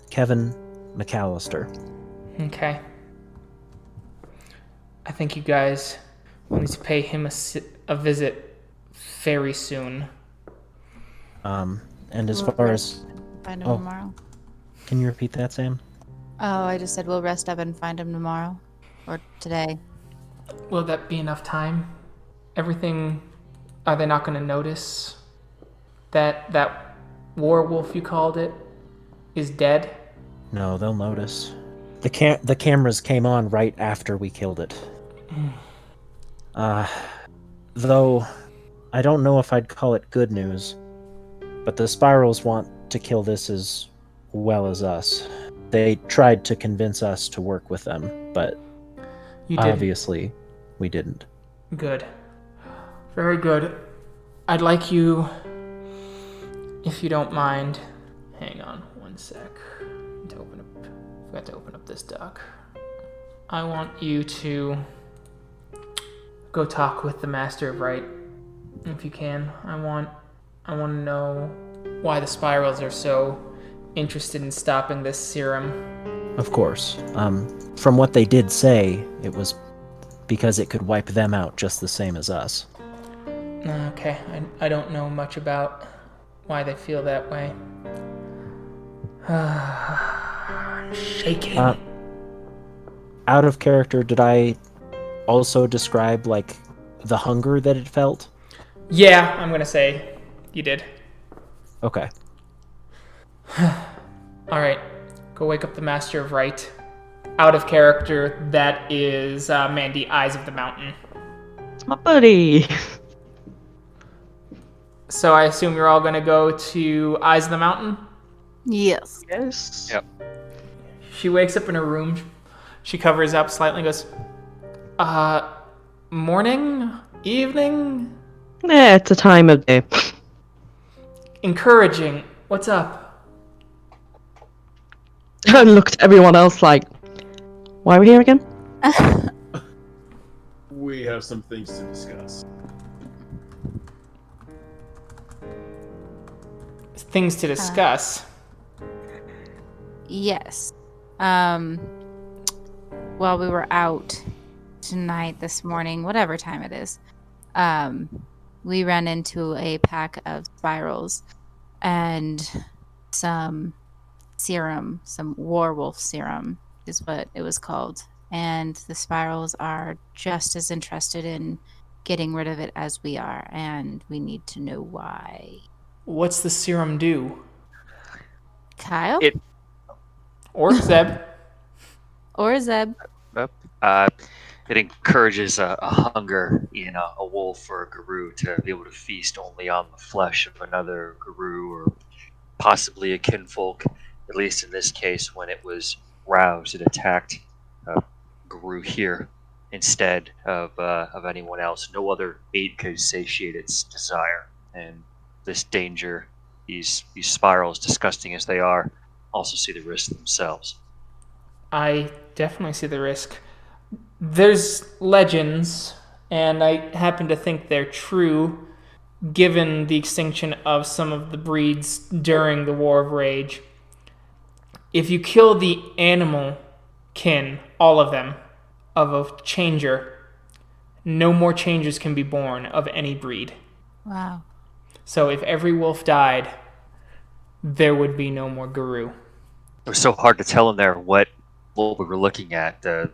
Kevin McAllister. Okay. I think you guys will need to pay him a visit very soon. And as far as... Find him tomorrow. Can you repeat that, Sam? Oh, I just said we'll rest up and find him tomorrow. Or today. Will that be enough time? Everything... Are they not going to notice that War Wolf, you called it, is dead? No, they'll notice. The cameras came on right after we killed it. Though, I don't know if I'd call it good news, but the Spirals want to kill this as well as us. They tried to convince us to work with them, but obviously we didn't. Good. Very good. I'd like you, if you don't mind, hang on one sec. Forgot to open up this doc. I want you to go talk with the Master of Right, if you can. I want to know why the Spirals are so interested in stopping this serum. Of course. From what they did say, it was because it could wipe them out just the same as us. Okay, I don't know much about why they feel that way. I'm shaking. Out of character, did I also describe, like, the hunger that it felt? Yeah, I'm gonna say you did. Okay. Alright, go wake up the Master of Right. Out of character, that is Mandy, Eyes of the Mountain. My buddy. So I assume you're all gonna go to Eyes of the Mountain? Yes. Yes. Yep. She wakes up in her room. She covers up slightly and goes, morning? Evening? Yeah, it's a time of day. Encouraging. What's up? I looked at everyone else like, why are we here again? We have some things to discuss. Things to discuss. Yes. While we were out tonight, this morning, whatever time it is, we ran into a pack of spirals and some serum, some War Wolf Serum is what it was called. And the spirals are just as interested in getting rid of it as we are, and we need to know why. What's the serum do? Kyle? It Or Zeb? Or Zeb? uh, it encourages a hunger in a wolf or a guru to be able to feast only on the flesh of another guru or possibly a kinfolk. At least in this case, when it was roused, it attacked guru here instead of anyone else. No other aid could satiate its desire, and this danger, these spirals, disgusting as they are, also see the risk themselves. I definitely see the risk. There's legends, and I happen to think they're true, given the extinction of some of the breeds during the War of Rage. If you kill the animal kin, all of them, of a changer, no more changers can be born of any breed. Wow. So if every wolf died, there would be no more guru. It was so hard to tell in there what we were looking at. The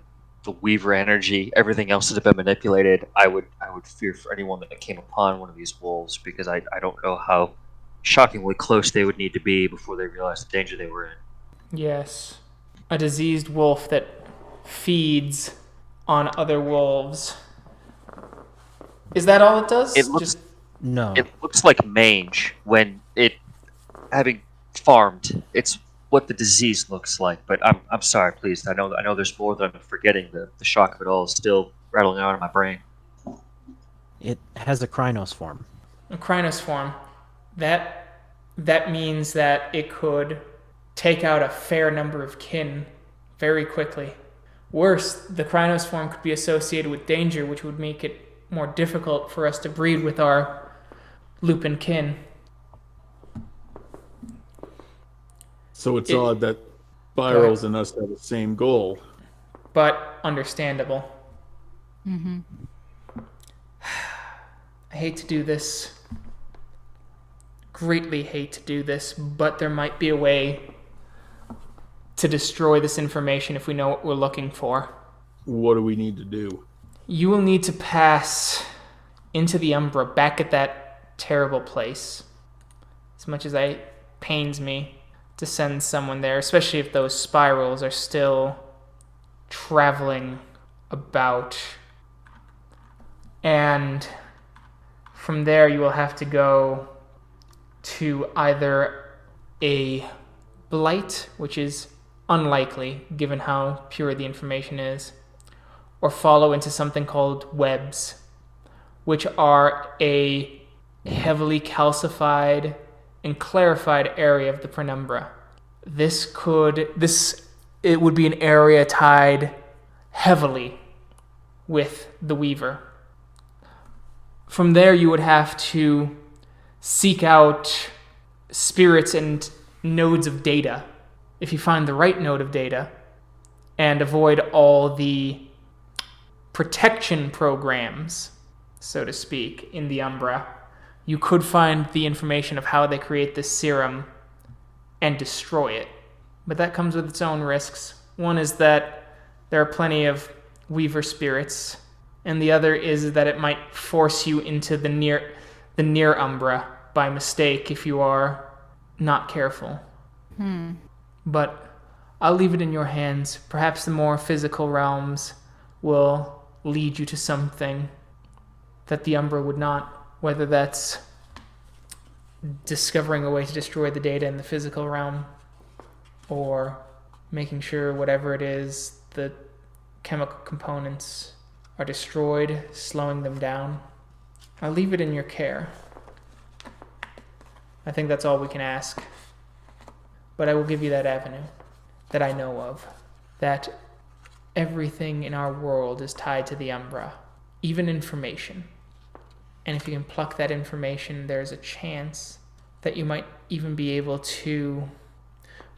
Weaver energy, everything else that had been manipulated. I would fear for anyone that came upon one of these wolves, because I don't know how shockingly close they would need to be before they realized the danger they were in. Yes. A diseased wolf that feeds on other wolves. Is that all it does? It looks No. It looks like mange when it having farmed. It's what the disease looks like. But I'm sorry, please. I know there's more that I'm forgetting. The shock of it all is still rattling out in my brain. It has a Krynos form. A Krynos form. That means that it could take out a fair number of kin very quickly. Worse, the Krynos form could be associated with danger, which would make it more difficult for us to breed with our lupin kin. So it's odd that spirals and us have the same goal. But understandable. Mm-hmm. I hate to do this. Greatly hate to do this, but there might be a way to destroy this information if we know what we're looking for. What do we need to do? You will need to pass into the Umbra, back at that terrible place. As much as it pains me to send someone there, especially if those spirals are still traveling about. And from there you will have to go to either a blight, which is unlikely given how pure the information is, or follow into something called webs, which are a heavily calcified and clarified area of the penumbra. It would be an area tied heavily with the Weaver. From there you would have to seek out spirits and nodes of data, if you find the right node of data, and avoid all the protection programs, so to speak, in the Umbra. You could find the information of how they create this serum and destroy it. But that comes with its own risks. One is that there are plenty of Weaver spirits, and the other is that it might force you into the near Umbra by mistake if you are not careful. But I'll leave it in your hands. Perhaps the more physical realms will lead you to something that the Umbra would not, whether that's discovering a way to destroy the data in the physical realm, or making sure whatever it is, the chemical components are destroyed, slowing them down. I'll leave it in your care. I think that's all we can ask. But I will give you that avenue that I know of, that everything in our world is tied to the Umbra, even information. And if you can pluck that information, there's a chance that you might even be able to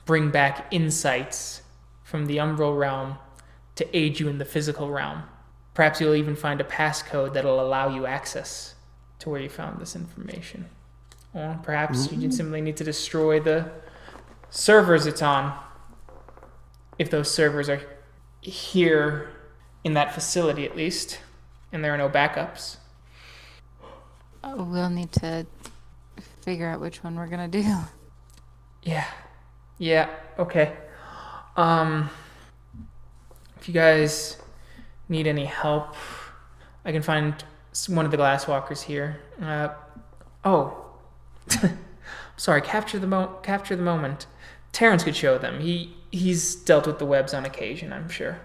bring back insights from the umbral realm to aid you in the physical realm. Perhaps you'll even find a passcode that'll allow you access to where you found this information. Or perhaps you just simply need to destroy the servers it's on. If those servers are here in that facility at least, and there are no backups. We'll need to figure out which one we're gonna do. Yeah, okay. If you guys need any help, I can find one of the glasswalkers here. Sorry, capture the moment. Terrance could show them. He's dealt with the webs on occasion, I'm sure.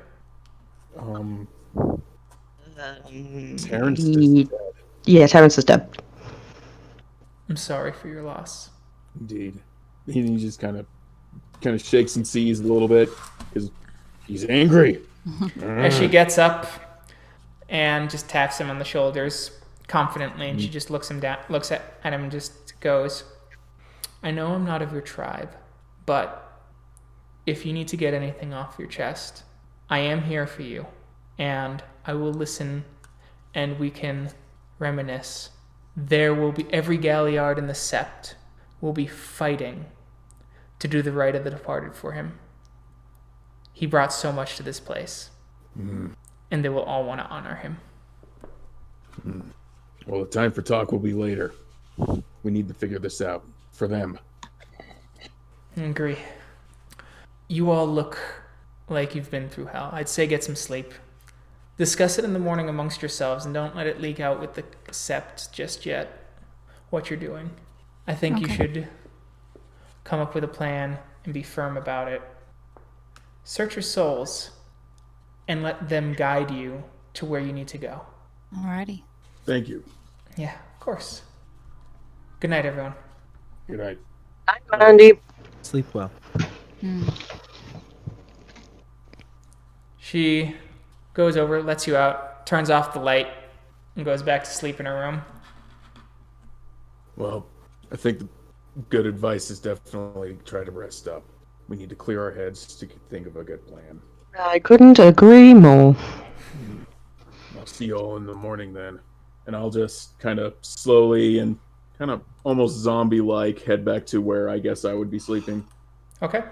Terrance is dead. Yeah, Terrance is dead. I'm sorry for your loss. Indeed. He just kind of shakes and sees a little bit because he's angry. As she gets up and just taps him on the shoulders confidently, and she just looks at him and just goes, I know I'm not of your tribe, but if you need to get anything off your chest, I am here for you, and I will listen, and we can reminisce. There will be every Galliard in the Sept will be fighting to do the right of the departed for him. He brought so much to this place, and they will all want to honor him. Well, the time for talk will be later. We need to figure this out for them. I agree. You all look like you've been through hell. I'd say get some sleep. Discuss it in the morning amongst yourselves, and don't let it leak out with the Sept just yet, what you're doing. I think you should come up with a plan and be firm about it. Search your souls and let them guide you to where you need to go. Alrighty. Thank you. Yeah, of course. Good night, everyone. Good night. Hi, Andy. Sleep well. She goes over, lets you out, turns off the light, and goes back to sleep in her room. Well, I think the good advice is definitely try to rest up. We need to clear our heads to think of a good plan. I couldn't agree more. I'll see you all in the morning then. And I'll just kind of slowly and kind of almost zombie-like head back to where I guess I would be sleeping. Okay.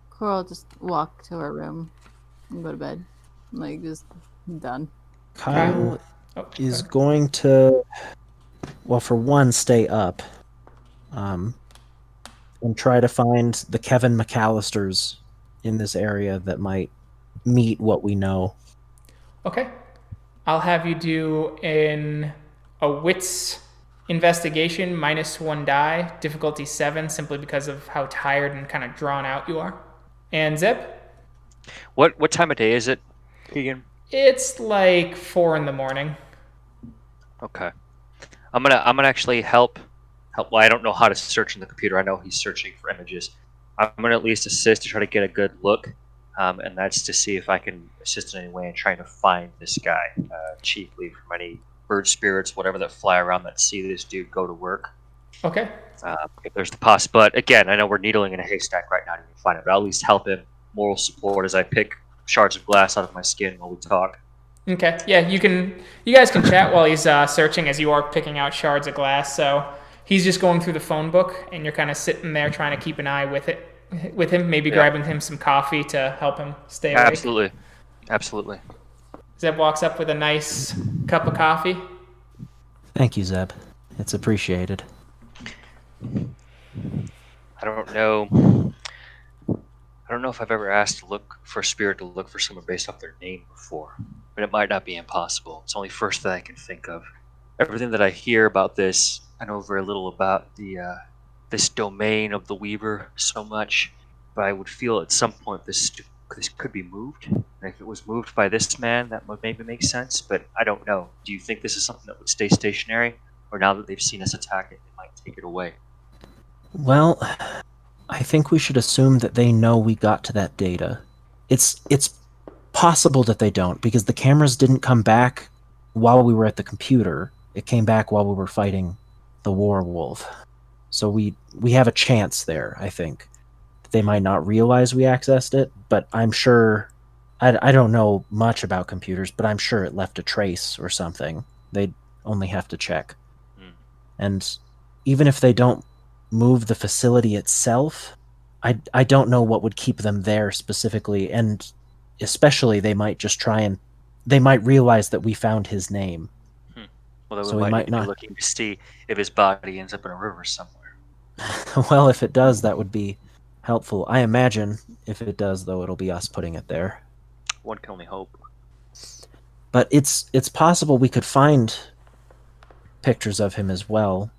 Cora will just walk to her room and go to bed. Like, just done. Kyle Oh, is going to, well, for one, stay up. And try to find the Kevin McAllisters in this area that might meet what we know. Okay. I'll have you do a wits investigation, -1 die, difficulty 7, simply because of how tired and kind of drawn out you are. And Zeb? What time of day is it, Keegan? It's like 4 in the morning. Okay. I'm gonna actually help. Well, I don't know how to search in the computer. I know he's searching for images. I'm gonna at least assist to try to get a good look, and that's to see if I can assist in any way in trying to find this guy, chiefly from any bird spirits, whatever that fly around that see this dude go to work. Okay. If there's the but again, I know we're needling in a haystack right now to even find it, but I'll at least help him moral support as I pick shards of glass out of my skin while we talk. Okay. Yeah, you guys can chat while he's searching as you are picking out shards of glass. So he's just going through the phone book, and you're kind of sitting there trying to keep an eye with him, maybe grabbing him some coffee to help him stay awake. Absolutely. Zeb walks up with a nice cup of coffee. Thank you, Zeb. It's appreciated. I don't know if I've ever asked a spirit to look for someone based off their name before, but it might not be impossible. It's the only first that I can think of. Everything that I hear about this, I know very little about this domain of the Weaver so much, but I would feel at some point this could be moved. And if it was moved by this man, that would maybe make sense, but I don't know. Do you think this is something that would stay stationary, or now that they've seen us attack it, they might take it away? Well, I think we should assume that they know we got to that data. It's possible that they don't, because the cameras didn't come back while we were at the computer. It came back while we were fighting the War Wolf. So we have a chance there, I think. They might not realize we accessed it, but I'm sure... I don't know much about computers, but I'm sure it left a trace or something. only have to check. Hmm. And even if they don't move the facility itself, I don't know what would keep them there specifically, and especially they might realize that we found his name. Well, then So we we might might need to be not. looking to see if his body ends up in a river somewhere. Well, if it does, that would be helpful. I imagine if it does, though, it'll be us putting it there. One can only hope. But it's possible we could find pictures of him as well,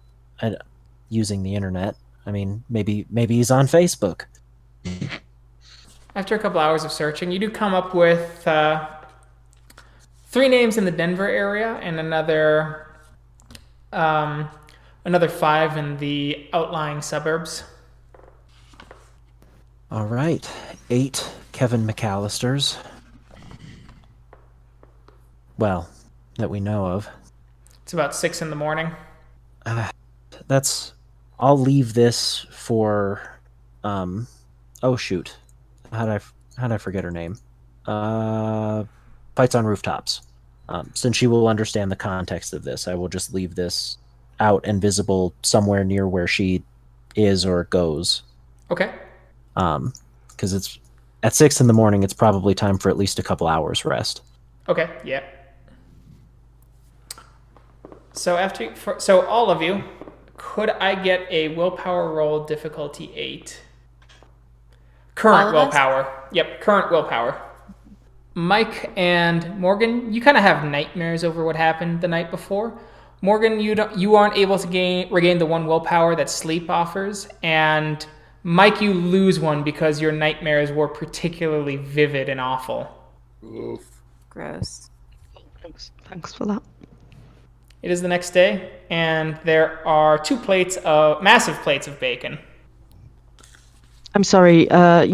using the internet. I mean, maybe he's on Facebook. After a couple hours of searching, you do come up with 3 names in the Denver area and another 5 in the outlying suburbs. All right, 8 Kevin McAllisters. Well, that we know of. It's about 6 in the morning. I'll leave this for. Oh shoot, how'd I forget her name? Fights on Rooftops. Since she will understand the context of this, I will just leave this out and visible somewhere near where she is or goes. Okay. Because it's at 6 in the morning. It's probably time for at least a couple hours rest. Okay. Yeah. So all of you, could I get a willpower roll difficulty 8? Current All of us? willpower. Yep, current willpower. Mike and Morgan, you kind of have nightmares over what happened the night before. Morgan, you aren't able to regain the 1 willpower that sleep offers, and Mike, you lose 1 because your nightmares were particularly vivid and awful. Oof. Gross. Thanks for that. It is the next day, and there are 2 massive plates of bacon. I'm sorry, I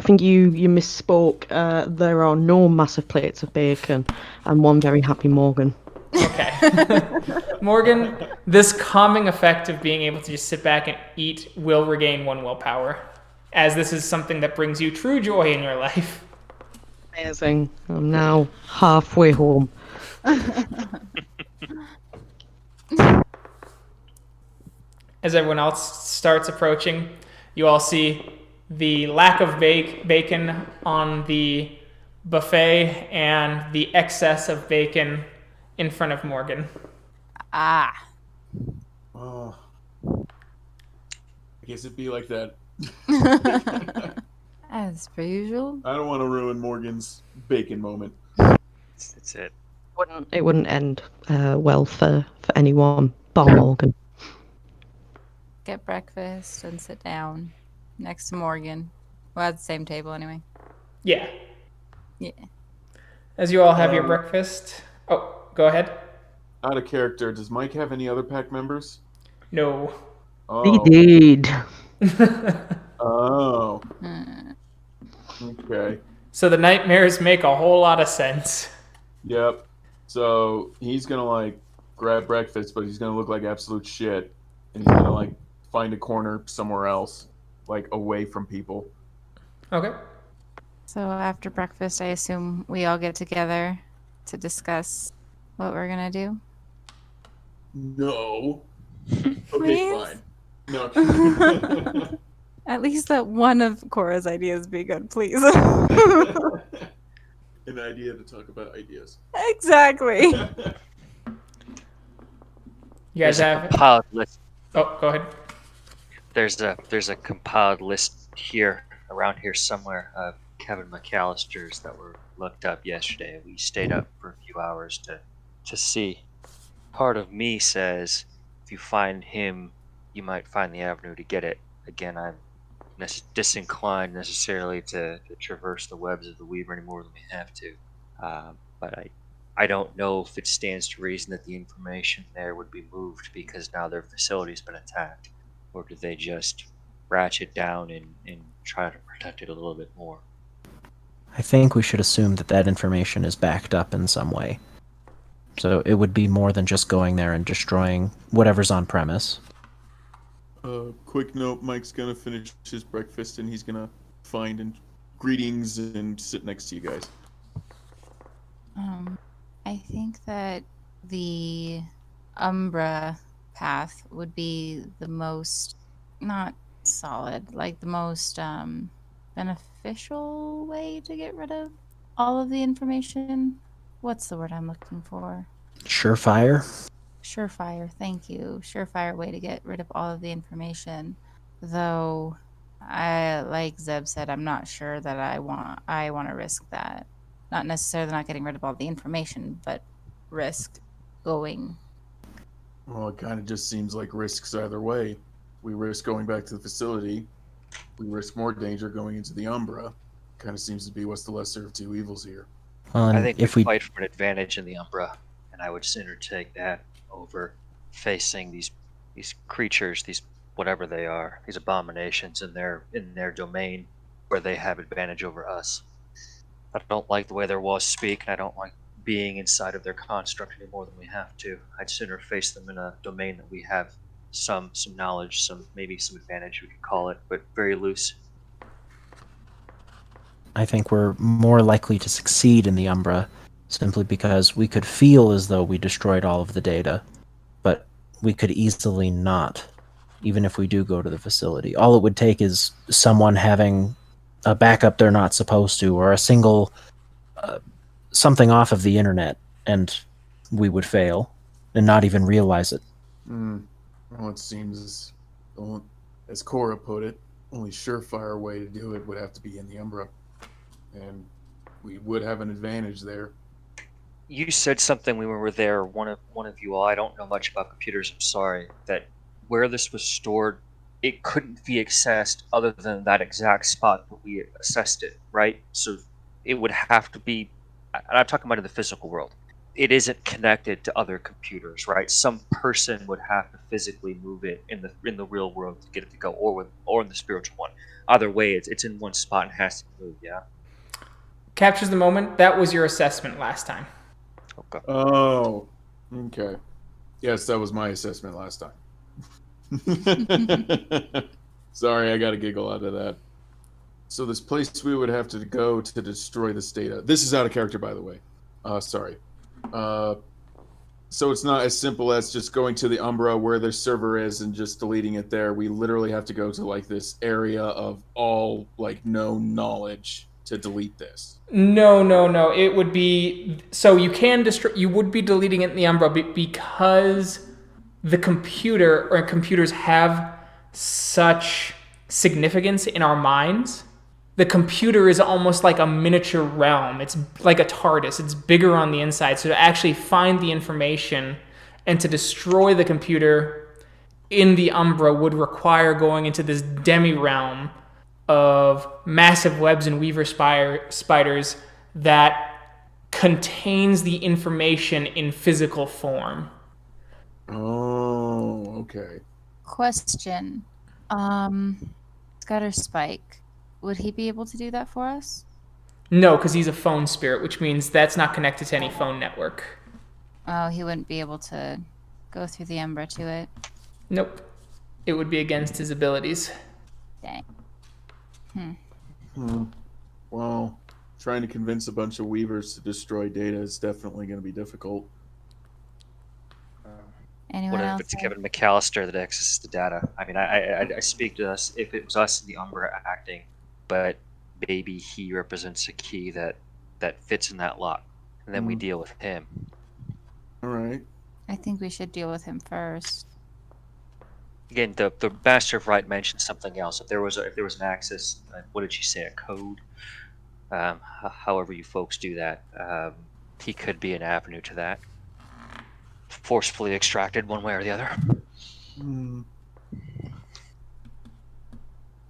think you misspoke. There are no massive plates of bacon and 1 very happy Morgan. Okay. Morgan, this calming effect of being able to just sit back and eat will regain 1 willpower, as this is something that brings you true joy in your life. Amazing. I'm now halfway home. As everyone else starts approaching, you all see the lack of bacon on the buffet and the excess of bacon in front of Morgan. Ah. Oh. I guess it'd be like that. As per usual. I don't want to ruin Morgan's bacon moment. That's it. It wouldn't end well for anyone but Morgan. Get breakfast and sit down next to Morgan. Well, at the same table anyway. Yeah. Yeah. As you all have your breakfast. Oh, go ahead. Out of character, does Mike have any other pack members? No. He Oh. did. Oh. Okay. So the nightmares make a whole lot of sense. Yep. So he's gonna like grab breakfast, but he's gonna look like absolute shit, and he's gonna like find a corner somewhere else, like away from people. Okay. So after breakfast, I assume we all get together to discuss what we're gonna do. No. Okay, Please? fine. No. At least that one of Cora's ideas be good, please. An idea to talk about ideas. Exactly. You guys There's a have. compiled list. Oh, go ahead. There's a compiled list around here somewhere of Kevin McAllisters that were looked up yesterday. We stayed up for a few hours to see. Part of me says if you find him, you might find the avenue to get it. Again, I'm disinclined necessarily to traverse the webs of the Weaver any more than we have to. But I don't know if it stands to reason that the information there would be moved because now their facility's been attacked. Or did they just ratchet down and try to protect it a little bit more? I think we should assume that information is backed up in some way. So it would be more than just going there and destroying whatever's on premise. Quick note, Mike's gonna finish his breakfast and he's gonna find and greetings and sit next to you guys. I think that the Umbra path would be the most, not solid, like the most beneficial way to get rid of all of the information. What's the word I'm looking for? Surefire. Surefire, thank you. Surefire way to get rid of all of the information. Though like Zeb said, I'm not sure that I want to risk that. Not necessarily not getting rid of all the information, but risk going. Well, it kind of just seems like risks either way. We risk going back to the facility. We risk more danger going into the Umbra. Kind of seems to be what's the lesser of two evils here. Well, I and think if we we fight for an advantage in the Umbra, and I would sooner take that over facing these creatures, these whatever they are, these abominations in their domain where they have advantage over us. I don't like the way their walls speak, and I don't like being inside of their construct any more than we have to. I'd sooner face them in a domain that we have some knowledge, maybe some advantage we could call it, but very loose. I think we're more likely to succeed in the Umbra simply because we could feel as though we destroyed all of the data, but we could easily not, even if we do go to the facility. All it would take is someone having a backup they're not supposed to, or a single something off of the internet, and we would fail and not even realize it. Well, it seems, as Cora put it, only surefire way to do it would have to be in the Umbra. And we would have an advantage there. You said something when we were there, one of you all, I don't know much about computers, I'm sorry, that where this was stored, it couldn't be accessed other than that exact spot that we assessed it, right? So it would have to be, and I'm talking about in the physical world, it isn't connected to other computers, right? Some person would have to physically move it in the real world to get it to go, or in the spiritual one. Either way, it's in one spot and has to move, yeah? Captures the moment. That was your assessment last time. Okay. Oh, okay. Yes, that was my assessment last time. Sorry, I got a giggle out of that. So this place we would have to go to destroy this data. This is out of character, by the way. Sorry. So it's not as simple as just going to the Umbra where their server is and just deleting it there. We literally have to go to like this area of all like known knowledge to delete this. No. It would be so you can destroy. You would be deleting it in the Umbra because the computer or computers have such significance in our minds. The computer is almost like a miniature realm. It's like a TARDIS. It's bigger on the inside. So to actually find the information and to destroy the computer in the Umbra would require going into this demi-realm of massive webs and weaver spiders that contains the information in physical form. Oh, okay. Question. Scudder Spike. Would he be able to do that for us? No, because he's a phone spirit, which means that's not connected to any phone network. Oh, he wouldn't be able to go through the Umbra to it. Nope. It would be against his abilities. Dang. Well, trying to convince a bunch of weavers to destroy data is definitely going to be difficult. Anyone What else? if it's Kevin McAllister that accesses the data? I mean, I speak to us if it was us in the Umbra acting, but maybe he represents a key that fits in that lock, and then we deal with him. All right. I think we should deal with him first. Again, the Master of Right mentioned something else. If there was an access, what did she say? A code. However you folks do that, he could be an avenue to that. Forcefully extracted one way or the other.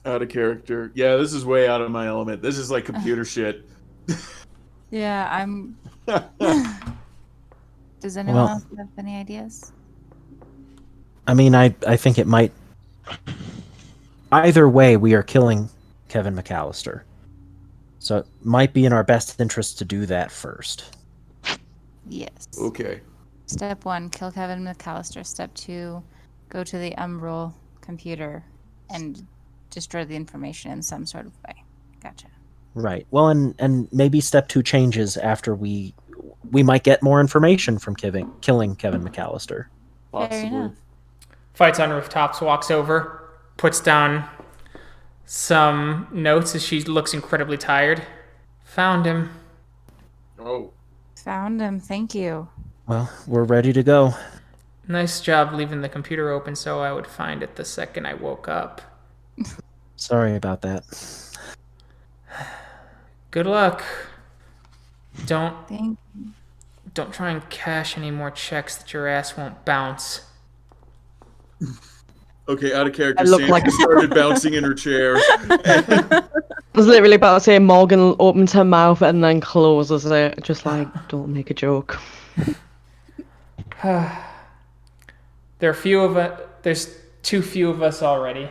Out of character. Yeah, this is way out of my element. This is like computer shit. Yeah, I'm... Does anyone else have any ideas? I mean, I think it might... Either way, we are killing Kevin McAllister. So it might be in our best interest to do that first. Yes. Okay. Step 1, kill Kevin McAllister. Step 2, go to the Umbral computer and destroy the information in some sort of way. Gotcha. Right. Well, and maybe step 2 changes after we we might get more information from killing Kevin McAllister. Fair enough. Fights on rooftops, walks over, puts down some notes as she looks incredibly tired. Found him. Oh. Found him. Thank you. Well, we're ready to go. Nice job leaving the computer open so I would find it the second I woke up. Sorry about that. Good luck. Don't Thank try and cash any more checks that your ass won't bounce. Okay, out of character, I look Sandy like- started bouncing in her chair. I was literally about to say Morgan opens her mouth and then closes it, just like, don't make a joke. There are few of us. There's too few of us already.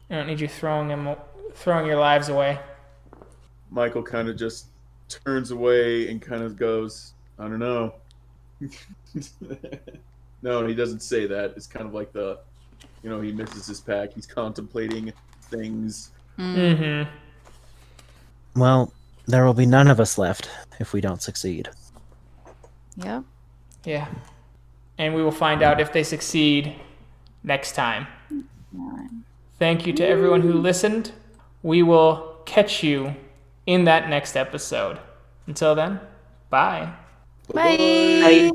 I don't need you throwing your lives away. Michael kind of just turns away and kind of goes, I don't know. No, he doesn't say that. It's kind of like he misses his pack. He's contemplating things. Mm-hmm. Well, there will be none of us left if we don't succeed. Yep. Yeah. And we will find out if they succeed next time. Thank you to everyone who listened. We will catch you in that next episode. Until then, bye. Bye.